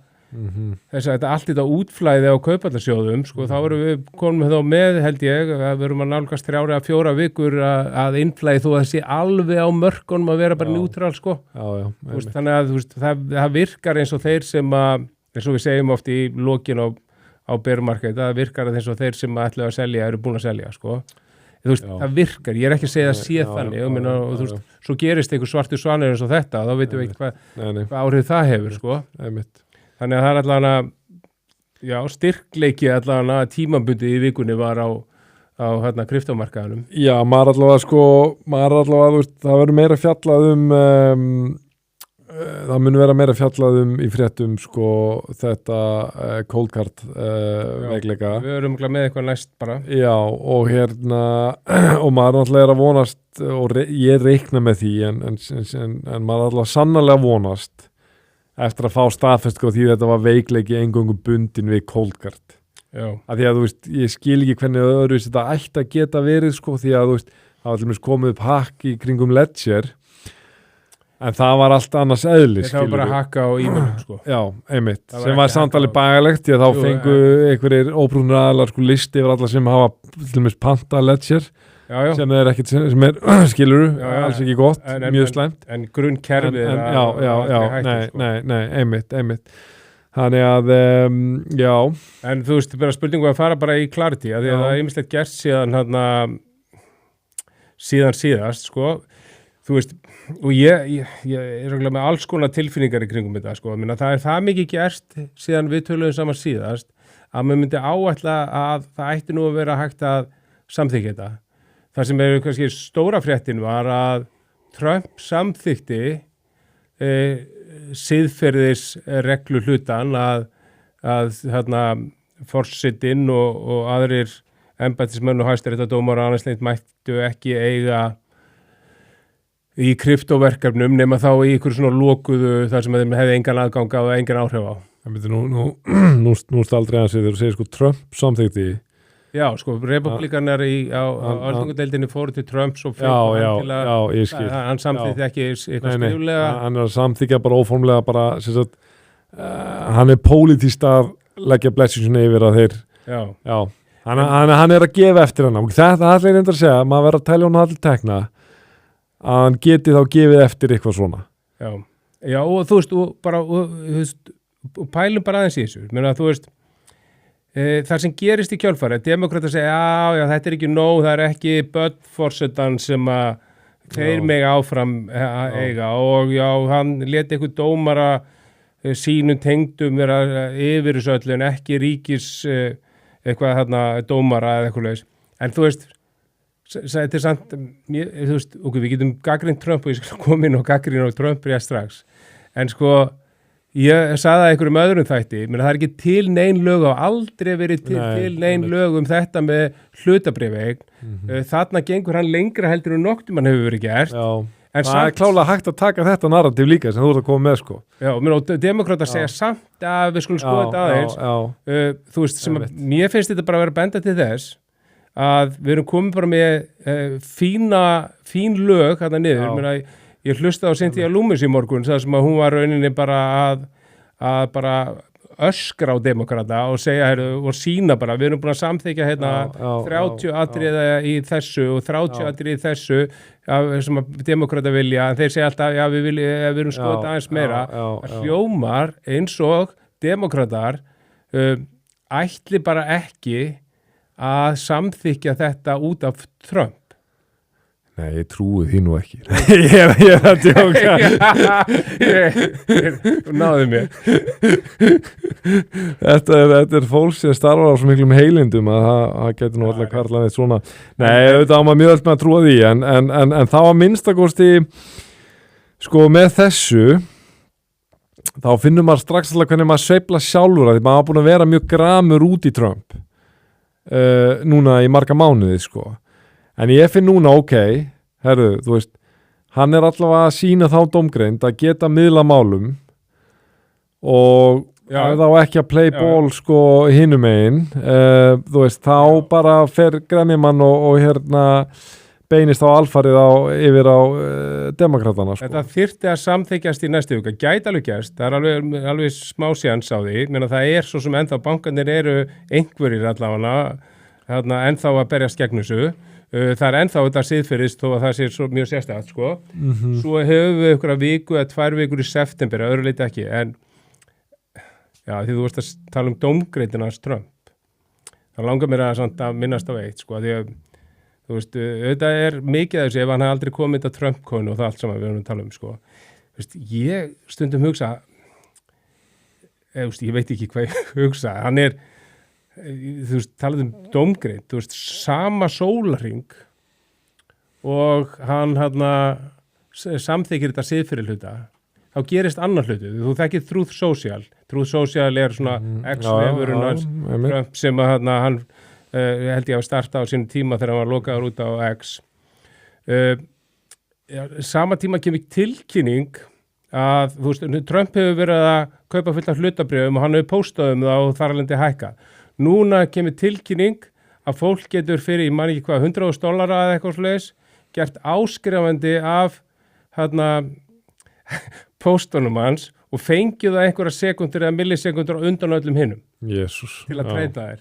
allt þetta útflæði á kaupallarsjóðum, sko, þá erum við komum þá með, held ég, að við erum að nálgast 3 eða 4 vikur að innflæði þó að það sé alveg á mörkunum að vera bara neutral, sko. Veist, þannig að veist, það virkar eins og þeir sem að, eins og við segjum oft í lokin á berumarkaði, það virkar eins og þeir sem ætla að selja eru búin að selja, sko. Þú veist, það virkar, ég er ekki að segja að sé þannig, og þú veist, svo gerist einhver svartur svanir eins og þetta, þá veitum við ekki hvað áhrif það hefur, sko. Þannig að það er allavega, styrkleiki allavega tímabundið í vikunni var á kryptómarkaðunum. Já, maður allavega, veist, það verður meira fjallað það mun vera meira fjallað í fréttum, sko, þetta cold card veikleika. Við erum með eitthvað næst bara. Já, og og maður náttúrulega er að vonast, og ég reikna með því, en maður allavega sannarlega vonast eftir að fá staðfest því þetta var veikleiki eingöngu bundin við cold card. Að því að þú veist, ég skil ekki hvernig öðruvísi þetta ætti að geta verið, sko, því að þú veist, það var til dæmis komið upp hakk í kringum Ledger, en það var allt annars eðlis. Það var bara hakka á e-mailum, sko. Já, einmitt, sem var samtalið bagalegt, því að þá fengu einhverjir óbrúnir aðalar sko listi yfir alla sem hafa til dæmis panta Ledger, sem er ekkert, sem er, skiluru, alls ekki gott, mjög slæmt. En grunnkerfið nei, einmitt. Þannig að, já. En þú veist, bara spurningu að fara bara í Clarity, að því að það er ýmislegt gert síðan síðast, sko. Þú veist, og ég er með alls konar tilfinningar í kringum þetta, sko. Minna, það er það mikið gert síðan við töluðum saman síðast, að maður myndi áætla að það ætti nú að vera hægt að samþykkja þetta. Það sem er kannski stóra fréttin var að Trump samþykti siðferðisreglu hlutan að forsetinn og aðrir embættismenn og hæstaréttardómarar og annars leitt mættu ekki eiga í kryptóverkefnum nema þá í ykkur svona lokuðu þar sem þeim hefði engan aðgang á og engan áhrif á. Nú staldri að þegar þú segir sko Trump samþykti. Já, sko, republikanar á alþingadeildinni fóru til Trumps og ég skil. Hann samþykti ekki eitthvað skriflega. Hann er að samþykja bara óformlega bara, hann er pólitískt að leggja blessingunni yfir að þeir. Já. Hann er að gefa eftir hann. Þetta er reyndar að segja, maður verður að tælja hann allir tekna, að hann geti þá gefið eftir eitthvað svona. Já, og þú veist, og pælum bara aðeins í þessu. Menn að þú veist, það sem gerist í kjölfari, demokrata segja, já, þetta er ekki nóg, það er ekki börnforsetan sem að þeir mega áfram eiga og já, hann leti eitthvað dómara sínum tengdum vera yfir þessu öllu en ekki ríkis eitthvað þarna dómara eða eitthvað leis. En þú veist, þetta er samt, þú veist, við getum gagnrýnt Trump og ég skal koma inn og gagnrýna á Trump rétt strax. En sko, ég sagði það einhverjum öðrum þætti, menn það er ekki til nein lög og aldrei verið til nein lög þetta með hlutabréfaeign. Þarna gengur hann lengra heldur en nokkuð mann hefur verið gert. Já. En það er klálega hægt að taka þetta narratív líka sem þú ert að koma með sko. Já, og demókratar segja samt að við skulum skoða þetta aðeins. Þú veist, mér finnst þetta bara að vera benda til þess að við erum komið bara með fín lög hérna niður. Ég hlustaði á Cynthia Lummis í morgun þar sem að hún var rauninni bara að bara öskra á demókrata og segja og sína bara, við erum búin að samþykja 30 atriða í þessu og 30 atriði í þessu sem að demókrata vilja, en þeir segja alltaf við erum skoðað aðeins meira að hljómar eins og demókratar ætli bara ekki að samþykja þetta út af Trump. Nei, ég trúi því nú ekki. Ég er að djóka. Þú náðu mér. Þetta er fólk sem starfar á svo miklum heilindum að það getur nú alltaf karlað eitt svona. Nei, auðvitað á maður mjög öll með að trúa því, en það var minnstakosti, sko með þessu, þá finnur maður strax alltaf hvernig maður sveifla sjálfur að því maður hafa búin að vera mjög gramur út í Trump núna í marga mánuði, sko. En ég finn núna, herru, þú veist, hann er allavega að sína þá dómgreind að geta miðla málum og þá ekki að play ball sko hinum megin, þú veist, þá bara fer gremjumann og hérna beinist á alfarið yfir á demokratana sko. Þetta þyrfti að samþykjast í næstu viku, gæti alveg gerst, það er alveg smá séns á því, menn að það er svo sem ennþá bankarnir eru einhverjir allavega ennþá að berjast gegn þessu. Það er ennþá þetta siðferðist þó að það sé svo mjög sérstætt sko. Svo hefur við ykkur að viku eða 2 vikur í september, öðru leiti ekki, en því þú veist að tala dómgreitina Trump. Það langar mér að minnast á eitt sko, því að þú veist, þetta er mikið þessu ef hann hefði aldrei komið þetta Trump-konu og það allt saman við erum að tala sko. Veist, ég stundum hugsa, ég veit ekki hvað ég hugsa, hann er þú veist, talað dómgreind, þú veist, sama sólarhring og hann samþykir þetta siðferði hluta, þá gerist annar hlutu, þú þekkir Truth Social er svona ex-vefurinn Trump sem að hann held ég að starta á sínum tíma þegar hann var lokaður út á X sama tíma kemur tilkynning að, þú veist, Trump hefur verið að kaupa fullt af hlutabréfum og hann hefur postað það og þar alveg hækka. Núna kemur tilkynning að fólk getur fyrir, ég man ekki hvað, $100,000 eða eitthvað svoleiðis, gert áskrifandi af póstunum hans og fengið það einhverja sekundur eða millisekundur undan öllum hinnum. Jesus. Til að treyta þér.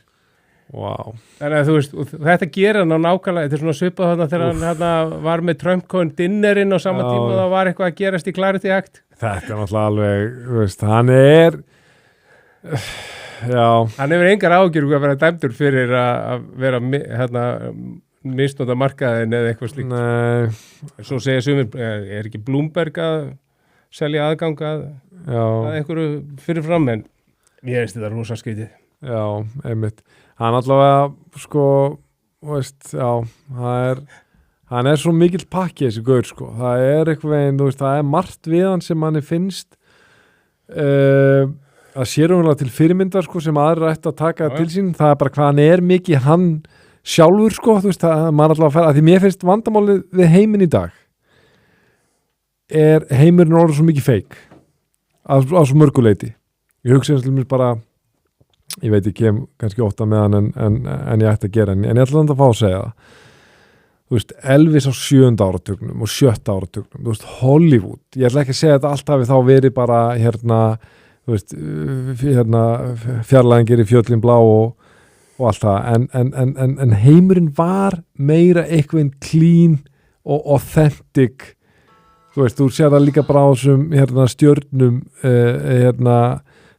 Wow. Þannig að þú veist, þetta gerir hann á nákvæmlega, þetta er svona svipað þarna þegar hann var með Trump-coin dinnerinn á sama tíma og það var eitthvað að gerast í Clarity Act. Þetta er náttúrulega alveg, þú veist, hann er... Hann hefur engar ágjur að vera dæmdur fyrir að vera misnóta markaðin eða eitthvað slíkt. Nei. Svo segja sumir, er ekki Bloomberg að selja aðgang að einhverju fyrirfram, en ég veist þetta rosa skrítið. Já, einmitt. Hann allavega, sko, veist, hann er svo mikill pakki þessi gaur, sko. Það er eitthvað veginn, þú veist, það er margt við hann sem manni finnst að sérumlega til fyrirmyndar sko, sem aðrir ætti að taka til sín, það er bara hvað hann er mikið hann sjálfur sko, þú veist, það maður alltaf að færa, því mér finnst vandamálið við heiminn í dag er heimurinn orðið svo mikið feik á svo mörguleiti. Ég hugsa eins og mér bara, ég veit ekki kannski ótta með hann en ég ætti að gera, en ég ætla að fá að segja það. Þú veist, Elvis á 7. áratugnum og 7. áratugnum, þú veist, Hollywood, ég ætla ekki að segja þetta alltaf við þá verið bara þú veist, fjarlæðingir í fjöllin blá og allt það, en heimurinn var meira eitthvað clean og authentic, þú veist, þú sér það líka bara á þessum stjörnum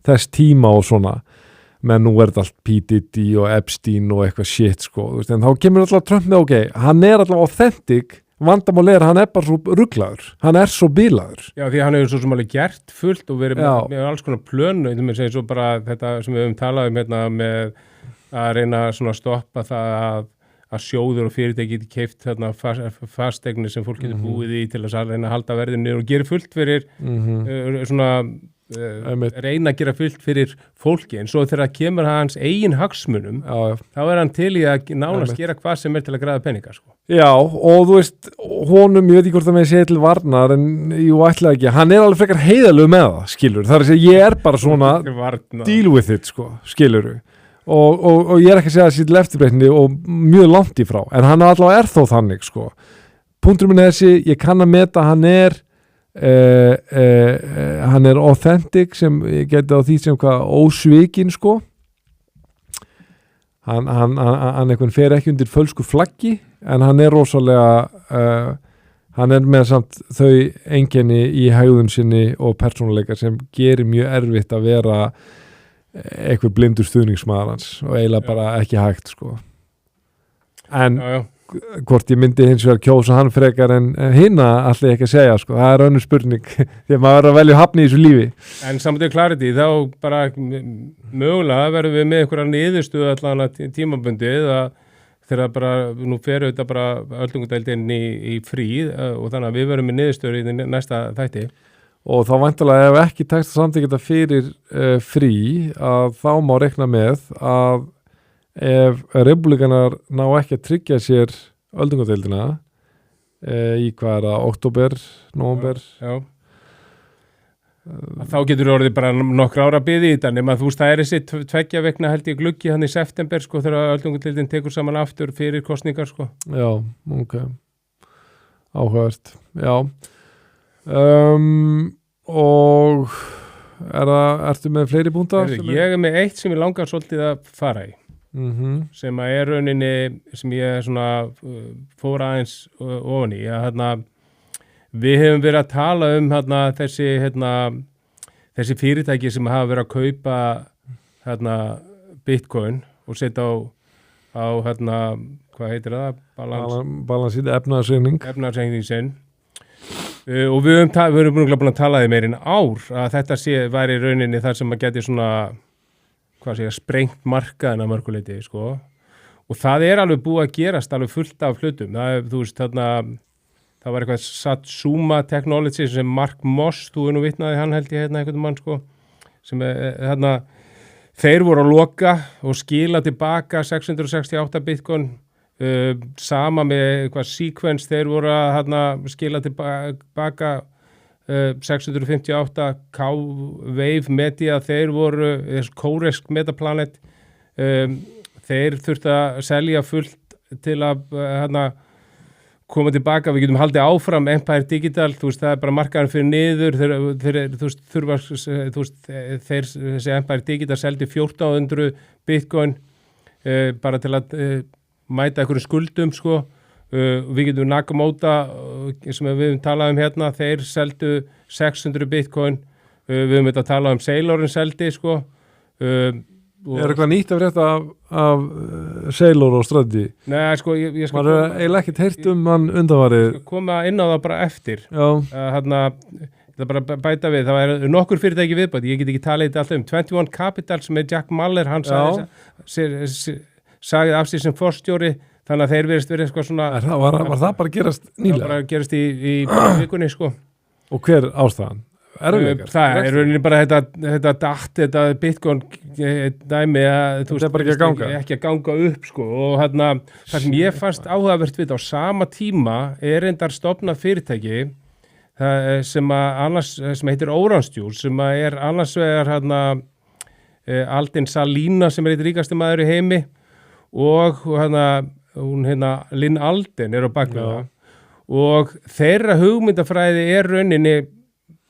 þess tíma og svona, menn nú er þetta allt P. Diddy og Epstein og eitthvað shit, sko, þú veist, en þá kemur alltaf Trump með, hann er alltaf authentic vandamál hann bara svo ruglaður, hann svo bílaður. Já, því hann hefur svo sem alveg gert fullt og verið með alls konar plön, þú segir svo bara þetta sem við höfum talað hérna með að reyna svona að stoppa það að sjóður og fyrirtæki geti keypt þarna fasteignir sem fólk getur búið í til að reyna að halda verðinu niður og gera fullt fyrir svona reyna að gera fullt fyrir fólki, en svo þegar það kemur hans eigin hagsmunum, þá hann til í að nánast gera hvað sem til að græða peninga, sko. Já, og þú veist, honum, ég veit ekki hvort það með segja til varnar, en jú, ætlaði ekki, hann alveg frekar heiðalegu með það, skilur, það að segja, ég bara svona deal with it, sko, skilur og ég ekki að segja það sér til eftirbreytni og mjög langt í frá, en hann allavega þó þannig, sko. Punktur minn þessi, ég kann að meta hann authentic, sem ég geti á því sem hvað ósvikin, sko. Hann einhvern fer ekki undir fölsku flaggi, en hann rosalega hann með samt þau einkenni í hegðun sinni og persónuleika sem gerir mjög erfitt að vera eitthvað blindur stuðningsmaður hans og eiginlega bara ekki hægt, sko. En hvort ég myndi hins vegar kjósa hann frekar en hinna ætla ég ekki að segja, sko. Það önnur spurning því að maður verður að velja hafni í þessu lífi. En samt clarity, þá bara mögulega verðum við með einhverja niðurstöðu allan að tímabundið að þegar bara, nú fer auðvitað bara öldungadeildin í fríð og þannig að við verðum með niðurstöður í næsta þætti. Og þá væntanlega ef ekki tekst að samþykkja þetta fyrir frí að þá má reikna með að ef republikanar ná ekki að tryggja sér öldungadeildina í október, nóvember þá getur orðið bara nokkra ára biði í þetta nema þú veist það þessi 2 vikna held ég gluggi hann í september, sko, þegar öldungadeildin tekur saman aftur fyrir kosningar, sko. Já, ok, áhugavert, já. Og ertu með fleiri búnta? Ég með eitt sem ég langar svolítið að fara í sem að rauninni sem ég svona fór aðeins ofan í að við hefum verið að tala þessi fyrirtæki sem hafa verið að kaupa Bitcoin og setja á hvað heitir það? Balansið, efnahagsreikning sinn. Og við erum búin að tala því meirinn ár að þetta væri rauninni þar sem að geti svona sprengt markaðina mörguleiti, sko. Og það alveg búið að gerast alveg fullt af hlutum. Þú veist, það var eitthvað Satsuma Technology sem Mark Moss, þú nú vitnaði hann held ég einhvern mann, sko, sem þeir voru að loka og skila tilbaka 668 Bitcoin. Sama með eitthvað Sequence, þeir voru að skila tilbaka 658 K-Wave Media, þeir voru Koresk Metaplanet, þeir þurftu að selja fullt til að koma tilbaka, við getum haldið áfram Empire Digital, þú veist, það bara markaðan fyrir niður, þessi Empire Digital seldi 1400 Bitcoin bara til að mæta einhverjum skuldum, sko. Við getum Nakamoto sem við höfum talað hérna, þeir seldu 600 Bitcoin, við höfum þetta talað Sailorin seldi, sko. Eitthvað nýtt af rétt af Sailor og Strategy? Nei, sko, ég skal maður eiginlega ekkert heyrt hann undanfarið. Koma inn á það bara eftir. Já. Það bara bæta við, það nokkur fyrirtæki viðbætt, ég get ekki talað þetta alltaf 21 Capital sem Jack Mallers, hann sagði af sig sem forstjóri, þannig að þeir verðist verið eitthvað svona. Var það bara gerast nýlega? Það bara gerast í vikunni, sko. Og hver ástæðan? Erfiðleikar? Það rauninni bara þetta Bitcoin dæmi að þú veist ekki að ganga upp, sko, og það sem ég fannst áhugavert við á sama tíma reyndar stofnað fyrirtæki sem heitir Orange Juice, sem annars vegar Aldin Salina sem eitt ríkasti maður í heimi og hún Lynn Alden á bakvið og þeirra hugmyndafræði rauninni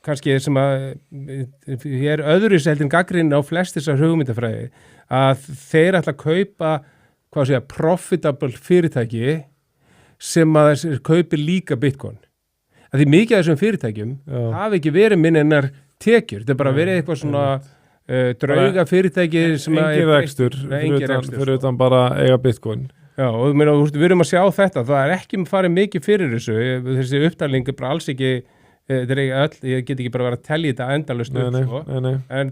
kannski sem að öðru seldin gagnrýni á flest þessar hugmyndafræði að þeir ætla að kaupa profitable fyrirtæki sem að kaupi líka Bitcoin. Að því mikið af þessum fyrirtækjum hafi ekki verið minninnar tekjur, þetta bara verið eitthvað svona drauga fyrirtæki sem engin rekstur fyrir utan bara eiga Bitcoin. Já, og meina, við erum að sjá þetta, það er ekki farið mikið fyrir þessi upptalning er bara alls ekki, ég get ekki bara verið að telja þetta endalaust upp, sko. En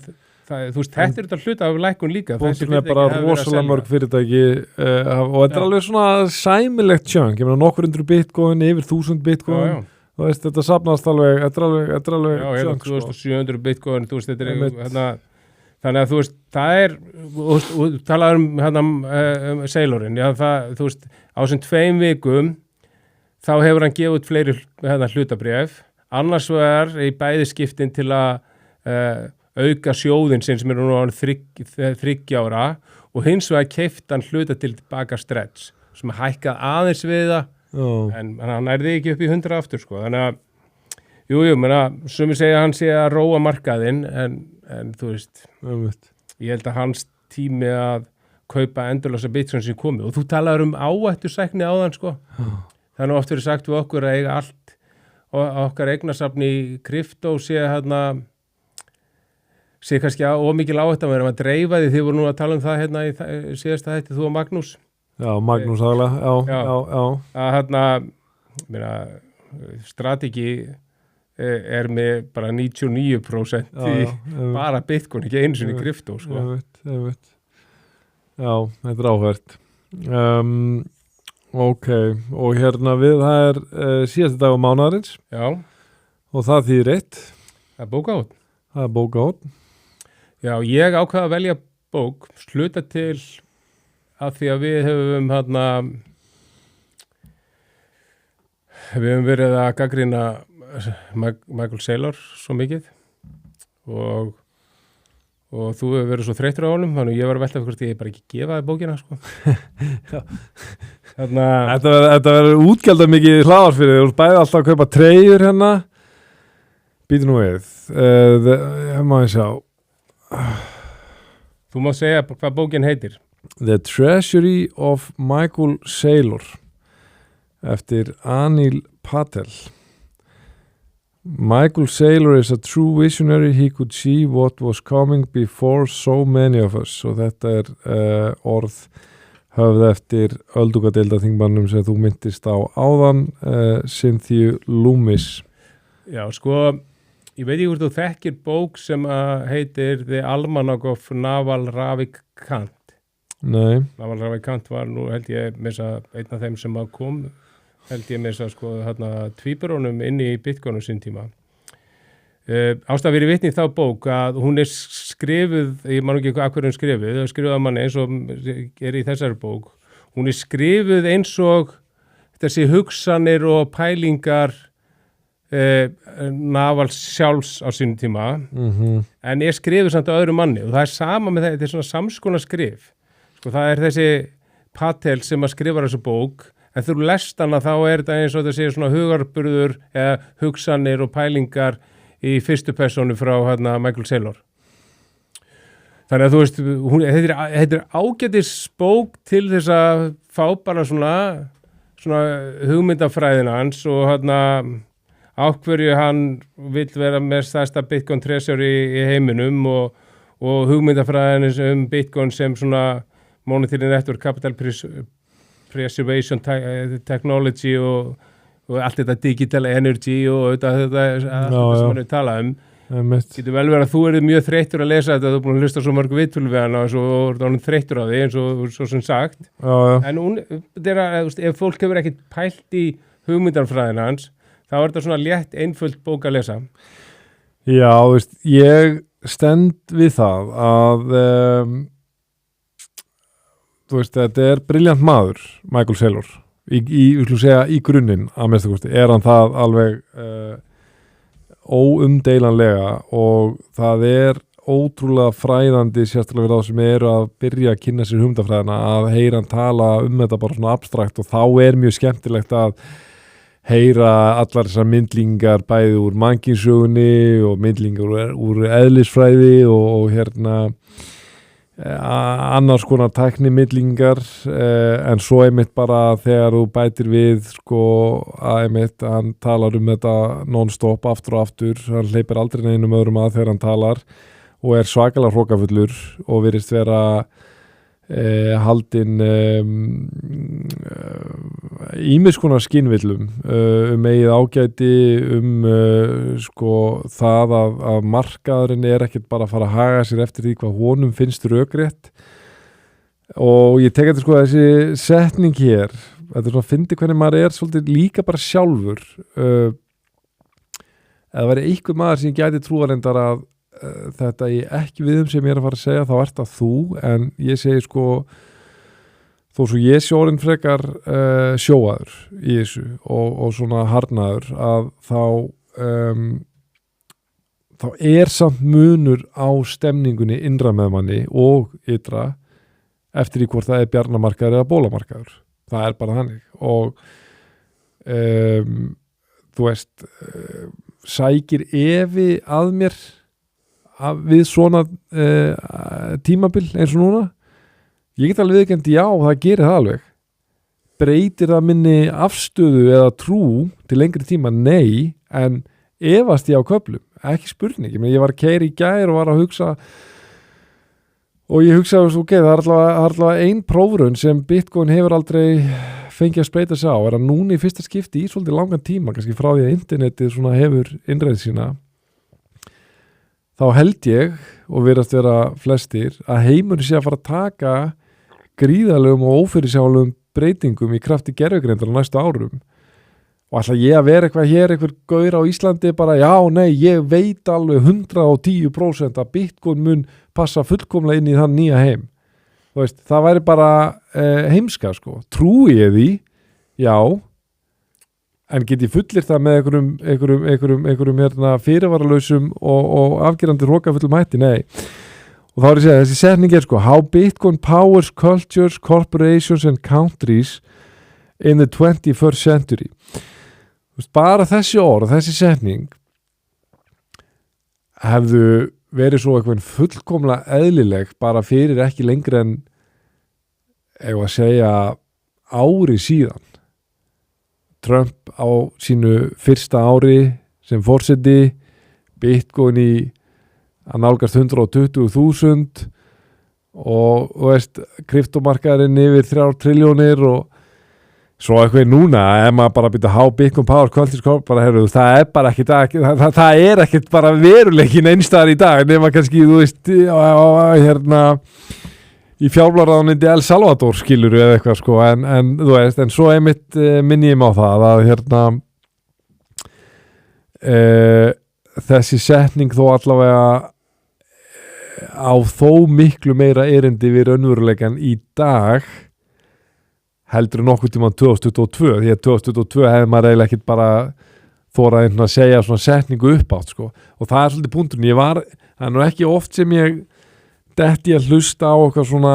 það, þú veist, þetta er þetta hluta af lækkun líka. Búnturinn er bara rosalega mörg fyrirtæki og þetta er alveg svona sæmilegt tjönk, ég meina nokkur 100 bitcoin, yfir 1000 bitcoin. Þú veist, þetta safnast alveg, þetta er alveg tjönk, sko. 2700 bitcoin, þú veist, þetta er hérna, þannig að þú veist, það er, og talaður hérna Saylorinn, já, það, þú veist, á þessum 2 vikum, þá hefur hann gefið út fleiri hlutabréf, annars vegar í bæði skiptin til að auka sjóðin sem er nú á 3 ára og hins vegar keypti hann hluta til baka stretch, sem hækkað aðeins við það, en hann nærði ekki upp í 100 aftur, sko, þannig að menna, sumir segja að hann sé að róa markaðinn, en þú veist, ég held að hans tími að kaupa endurlösa bitcoin sem komið, og þú talaður áhættusækni áðan, sko, það er nú oft verið sagt við okkur að eiga allt, og okkar eignasafn í kryptó sé kannski ómikil áhætta, við erum að dreifa því, þið voru nú að tala um það hérna í síðasta þætti, þú og Magnús. Já, Magnús aðalega, já. Að strategi er með bara 99% í bara bitcoin, ekki einu sinni kryptó, sko. Ég veit. Já, þetta er áhvert. Ok, og hérna það er síðasti dag á mánaðarins. Já. Og það þýðir eitt. Það er bókaút. Það er bókaút. Já, ég ákvað að velja bók, sluta til að því að við höfum við höfum verið að gagnrýna Michael Saylor svo mikið og þú hefur verið svo þreyttur á honum, þannig ég var að velta hvort ég bara ekki gefa þér bókina, sko. Þetta verður útgjaldað mikið hlaðar fyrir þig, þú bæði alltaf að kaupa treyjur hérna. Býtu nú við, má ég sjá. Þú má segja hvað bókin heitir. The Treasury of Michael Saylor eftir Anil Patel. Michael Saylor is a true visionary. He could see what was coming before so many of us. Og þetta orð höfð eftir öldungadeildarþingmannum sem þú myndist á áðan, Cynthia Loomis. Já, sko, ég veit ekki hvort þú þekkir bók sem heitir The Almanac of Naval Ravikant. Nei. Naval Ravikant var nú, held ég, einn af þeim sem kom, held ég með þess að sko tvíburónum inn í Bitcoinu sín tíma. Ástæða verið vitni í þá bók að hún skrifuð, ég man ekki hvað hverjum skrifuð af manni eins og í þessari bók. Hún skrifuð eins og þessi hugsanir og pælingar Naval sjálfs á sínum tíma, en skrifuð samt á öðru manni og það sama með þetta er svona samskonar skrif. Sko það þessi Patel sem að skrifa þessu bók, en þú lest hana þá þetta eins og þetta sé svona hugarburður eða hugsanir og pælingar í fyrstu persónu frá Michael Saylor. Þannig að þú veist, þetta er ágætis bók til þess að fá bara svona hugmyndafræðina hans og á hverju hann vill vera með stærsta Bitcoin treasury í heiminum og hugmyndafræðin Bitcoin sem svona monetary network capital preservation technology og allt þetta digital energy og þetta sem hann talað um. Getur vel verið að þú mjög þreyttur að lesa þetta, þú er búin að hlusta svo mörg viðtöl við hana og svo er hann þreyttur á því eins og svo sem sagt. En ef fólk hefur ekkert pælt í hugmyndarfræðina hans, þá er þetta svona létt einföld bók að lesa. Já, ég stend við það að þetta er brilljant maður, Michael Saylor, í grunninn að mesta kosti, er hann það alveg óumdeilanlega og það er ótrúlega fræðandi sérstaklega fyrir þá sem eru að byrja að kynna sér hugmyndafræðina að heyra hann tala þetta bara svona abstrakt og þá er mjög skemmtilegt að heyra allar þessar myndlingar bæði úr mannkynssögunni og myndlingar úr eðlisfræði og annars konar tæknimyndlingar en svo einmitt bara þegar þú bætir við að einmitt hann talar þetta non-stop aftur og aftur, hann hleypir aldrei neinum öðrum að þegar hann talar og er svakalega hrókafullur og virðist vera haldin ýmis konar skynvillum eigið ágæti sko það að markaðurinn ekkert bara að fara að haga sér eftir því hvað honum finnst rökrétt og ég tek þetta sko þessi setning hér, þetta svona fyndi hvernig maður svolítið líka bara sjálfur eða væri einhver maður sem ég gæti trúarendar að þetta ég ekki við sem ég að fara að segja þá ert það þú, en ég segi sko þó svo ég sé orðin frekar sjóaður í þessu og svona harnaður að þá samt munur á stemningunni innra með manni og ytra eftir í hvort það bjarnamarkaður eða bólamarkaður, það bara þannig og þú veist sækir efi að mér við svona tímabil eins og núna ég get alveg viðurkennt já, það gerir það alveg breytir það minni afstöðu eða trú til lengri tíma, nei en efast ég á köflum ekki spurning, ég var að keyra í gær og var að hugsa og ég hugsaði ok, það er allavega ein prófraun sem Bitcoin hefur aldrei fengið að spreita sig á, að núna í fyrsta skipti í svolítið langan tíma, kannski frá því að internetið svona hefur innreið sína þá held ég og virðast vera flestir að heimurinn sé að fara að taka gríðalegum og ófyrirsjálegum breytingum í krafti gervigreindar á næstu árum og ætla ég að vera eitthvað hér einhver gaur á Íslandi bara já, nei, ég veit alveg 110% að Bitcoin mun passa fullkomlega inn í þann nýja heim þú veist, það væri bara heimska sko, trúi ég því já en get ég fullir það með einhverjum fyrirvaralausum og afgerandi hrokafullum hætti, nei og þá er ég að segja, þessi setning sko how Bitcoin powers cultures, corporations and countries in the 21st century bara þessi orð, þessi setning hefðu verið svo eitthvað fullkomlega eðlileg bara fyrir ekki lengri en ef að segja ári síðan Trump á sínu fyrsta ári sem forseti Bitcoin í að nálgast 120.000 og veist, kryptomarkaðurinn yfir 3 triljónir og svo eitthvað núna, ef maður bara byrja að há Bitcoin Power Cultures bara heyrðu, það bara ekki það ekkert bara veruleikin einstæðar í dag nema kannski, þú veist hérna í fjármálaráðuneyti El Salvador skilur eða eitthvað sko, en þú veist, en svo einmitt minni ég á það að hérna þessi setning þó allavega á þó miklu meira erindi við raunveruleikann í dag heldur nokkuð tímann 2022 því að 2022 hefði maður eiginlega ekkert bara þórað að segja svona setningu upp átt sko og það svolítið punkturinn, það nú ekki oft sem ég detti að hlusta á okkar svona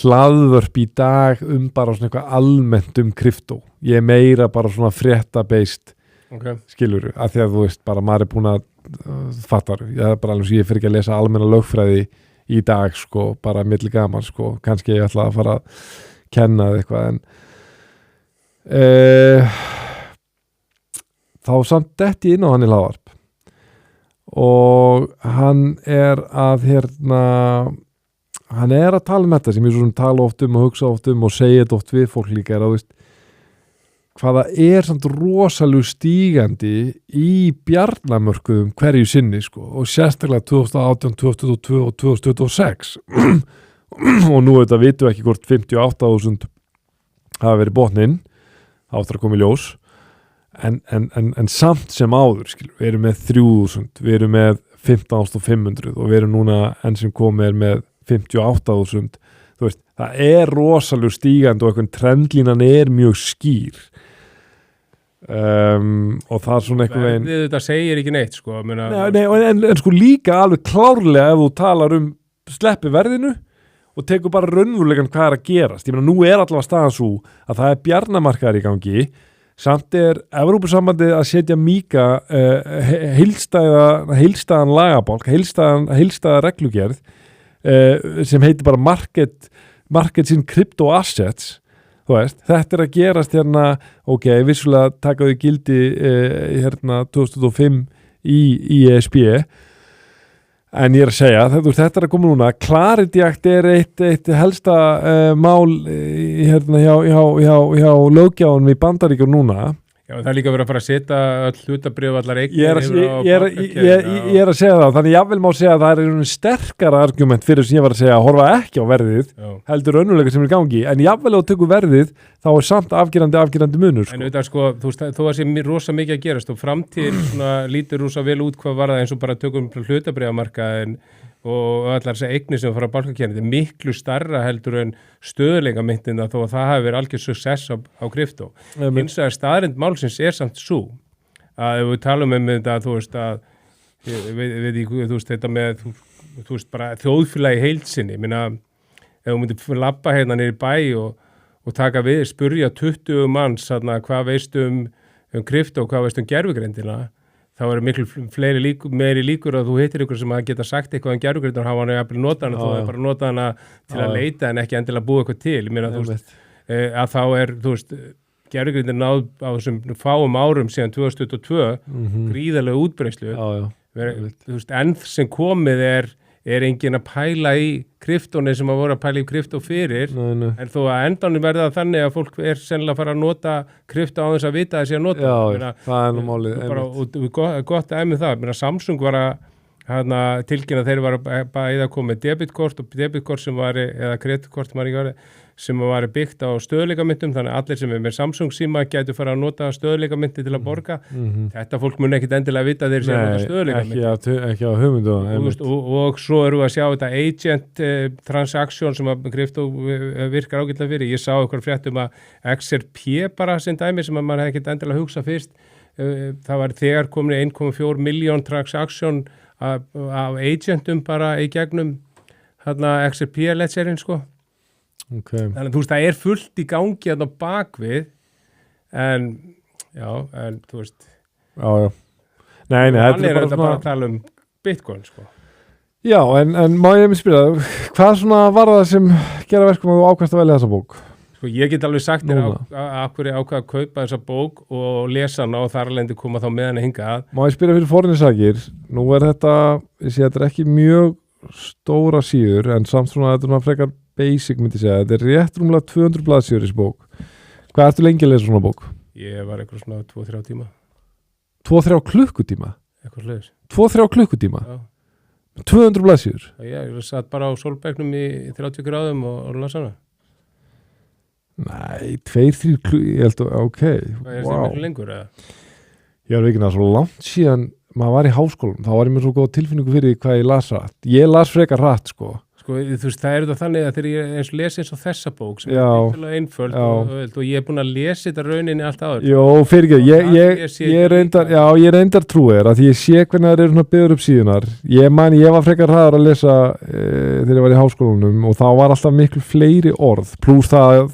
hlaðvörp í dag bara svona eitthvað almennt kryptó, ég meira bara svona frétta-based skilur, af því að þú veist bara maður búin að fattar, ég bara alveg ég fyrir ekki að lesa almenna lögfræði í dag sko, bara milli gaman sko, kannski ég ætla að fara að kenna eitthvað en þá samt detti inn á hann í hlaðvarp og hann að hérna hann að tala þetta sem ég svo sem tala oft og hugsa oft og segja þetta oft við fólk líka að þú veist hvaða samt rosalega stígandi í bjarnamörkuðum hverju sinni sko og sérstaklega 2018, 2022 og 2026 og nú vitum við ekki hvort 58.000 hafa verið botninn áttur að koma í ljós en samt sem áður skilur, við erum með 3.000 við erum með 15.500 og við erum núna enn sem komið með 58.000 þú veist, það rosalega stígandi og einhvern trendlínan mjög skýr og það svona einhvern veginn þetta segir ekki neitt sko en sko líka alveg klárlega ef þú talar sleppi verðinu og tekur bara raunverulegan hvað að gerast ég meina nú allavega staðan svo að það bjarnamarkaðar í gangi samt Evrópusambandið að setja MiCA heildstæðan lagabálk heildstæða reglugerð sem heitir bara markets in crypto assets þú veist, þetta að gerast hérna ok, vissulega takaðu gildi hérna 2005 í ESB En ég að segja, þetta að koma núna, Clarity Act eitt helsta mál hérna, hjá löggjáðum í Bandaríkjum núna. Já, það líka verið að fara að setja hlutabréf allar eignir ég að segja það, þannig jafnvel má segja að það sterkara argument fyrir sem ég var að segja að horfa ekki á verðið, heldur önnuleika sem gangi, en jafnvel að tökja verðið þá samt afgerandi munur. En auðvitað þú veist, þó að sé rosa mikið að gerast og framtíð lítur rosa vel út hvað var það eins og bara tökum hlutabréfamarkaðin og allar þessi eignir sem fara að bankakerfið er miklu starra heldur en stöðuleikamyntina þó að það hafi verið algjör success á kryptó. Hins vegar staðreynd málsins er samt svo að ef við talum þetta, þú veist að þú veist þetta með þú veist bara þjóðfélagi heildsinni, minna ef við myndum labba hérna niður í bæ og taka við, spurja 20 manns hvað veistu kryptó og hvað veistu gervigreindina, þá eru miklu meiri líkur að þú hittir ykkur sem að geta sagt eitthvað gervigreind og hafa hann að nota hana, þú bara nota hana til að leita en ekki endilega búa eitthvað til. Ég meina, þú veist, að þá þú veist, gervigreindin náð á þessum fáum árum síðan 2022 gríðarlega útbreiðslu. Þú veist, enn sem komið er enginn að pæla í kryptóni sem að voru að pæla í kryptó fyrir, en þó að endanum verða þannig að fólk sennilega að fara að nota kryptó á þess að vita að sé að nota. Já, það er nú málið. Gott að það. Samsung var að tilkynna þeir var að bæða komið debitkort og debitkort sem var, eða kreditkort sem var byggt á stöðleikamyndum, þannig að allir sem er með Samsung síma gætu fara að nota stöðleikamyndi til að borga. Þetta fólk mun ekkit endilega vita þeir sem nota stöðleikamyndi. Ekki á hugmyndu. Og svo eru við að sjá þetta agent transaction sem að kryptó virkar ágætlega fyrir. Ég sá eitthvað fréttum að XRP bara sem dæmi sem að maður hefði ekkit endilega hugsa fyrst. Það var þegar komin 1,4 miljón transaction af agentum bara í gegnum XRP ledgerinn sko. Okay. Þannig að þú veist, það er fullt í gangi að bakvið en þú veist Já. Nei, hann er þetta bara að tala Bitcoin sko. Já, en má ég spyrja, hvað svona var það sem gera verkum að þú ákvæmst að velja þessa bók? Sko, ég get alveg sagt þér ákveði ákvað að kaupa þessa bók og lesa hana og þar alveg koma þá með hana hingað. Má ég spyrja fyrir forninsakir, nú þetta, ég sé þetta er ekki mjög stóra síður en samt svona þetta er frekar basic myndi segja, þetta er rétt rúmlega 200 blaðsíður í þessu bók. Hvað ertu lengi að lesa svona bók? Ég var eitthvað svona 2-3 tíma. 2-3 klukkutíma? Eitthvað slegis. 2-3 klukkutíma? Já. 200 blaðsíður? Ég satt bara á sólbekknum í 30 gráðum og las hana. Nei, 2-3 ég held að, ok. Það þetta miklu lengur eða? Ég var ekki svo langt síðan maður var í háskólum, þá var ég með svo góð tilfinningu fyrir hvað ég las rætt. Ég las frekar rætt, sko. Sko, þú veist, það þetta þannig að þegar ég eins lesi eins og þessa bók sem er einföld og ég er búin að lesa þetta rauninni allt áður. Jó, fyrir ekki, ég reyndar trúið að því ég sé hvernig það eru byggður upp síðunar. Ég var frekar hraður að lesa þegar ég var í háskólanum og þá var alltaf miklu fleiri orð, pluss það,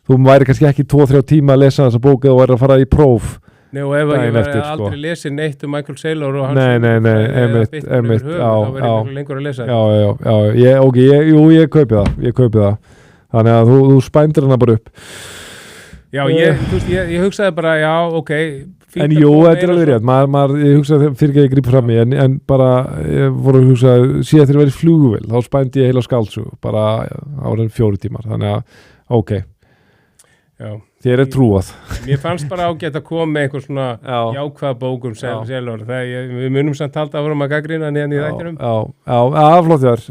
þú væri kannski ekki 2-3 tíma að lesa þessa bók eða væri að fara í próf. Nei, og ef ég var aldrei lesið neitt Michael Saylor og hans einmitt, þá verður ég lengur að lesa ég kaupi það þannig að þú spændir hana bara upp ég hugsaði bara ok en jú, þetta er alveg rétt ég hugsaði fyrir ekki að ég grípa fram í en bara, ég voru að hugsa síðan þegar ég var í flugvél, þá spændi ég heila skáldsögu bara ára 4 tímar þannig að, ok þér er trúað. Mér fannst bara ágætt að koma með einhver svona jákvæða bókum Saylor. Við munum samt halda að vorum að gaggrina niðan í þættinum. Flott þér.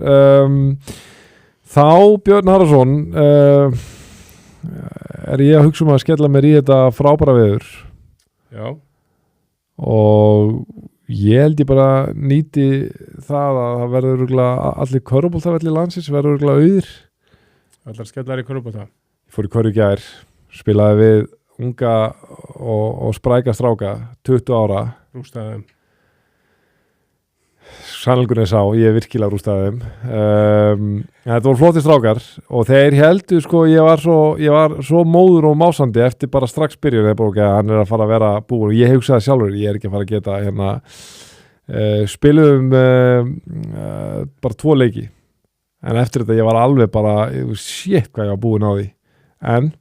Þá Björn Harðarsson er ég að hugsa að skella mér í þetta frábæra veður. Já. Og ég held ég bara nýti það að það verður örugglega allir körfuboltavellir landsins verður örugglega auðir. Allar skellar í körfubolta. Ég fór í körfu í gær. Spilaði við unga og spræka stráka 20 ára rústaðum sannleikurinn sá, ég virkilega rústaðum þetta voru flotti strákar og þeir heldu sko ég var svo móður og másandi eftir bara strax byrjun þegar bara hann er að fara að vera búin og ég hugsaði sjálfur, ég er ekki að fara að geta spiluðum bara 2 leiki en eftir þetta ég var alveg bara shit hvað ég var búin á því en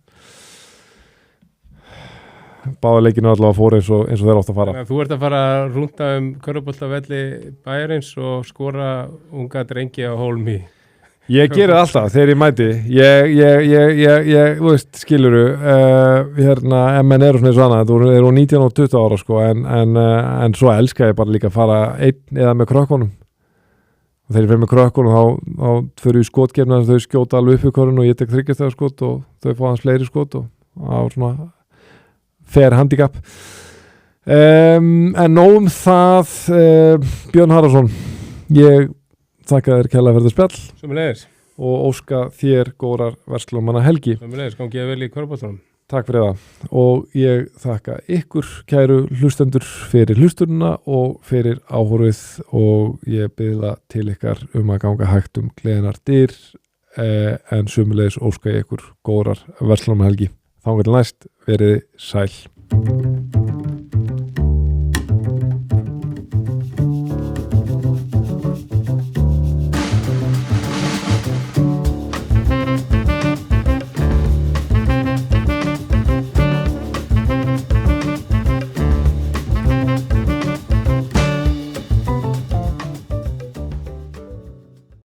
báða leikinu allavega fór eins og þeir átt að fara. Þannig að þú ert að fara að rúnda körfuboltavelli bæjarins og skora unga drengi á Hólmi. Ég geri það alltaf þegar ég mæti. Ég þú veist, skiluru, ef menn eru svona eins og annað, þú eru 19 og 20 ára sko, en svo elska ég bara líka að fara einn eða með krökkunum. Og þegar ég fer með krökkunum þá fyrir við skotgefna þau skjóta alveg upp í korun og ég tek 30 stegar skot og þau fá hans fleiri skot og á svona fair handicap. En nóg það, Björn Haraldsson, ég þakka þér kærlega fyrir þetta spjall. Sömuleiðis. Og óska þér góðrar verslumanna helgi. Sömuleiðis, gangi vel í körfuboltanum. Takk fyrir það. Og ég þakka ykkur, kæru hlustendur, fyrir hlustununa og fyrir áhorfið og ég biðla til ykkar að ganga hægt gleðinar dyr, en sömuleiðis óska ég ykkur góðrar verslumanna helgi. Þangað til næst, verið sæl.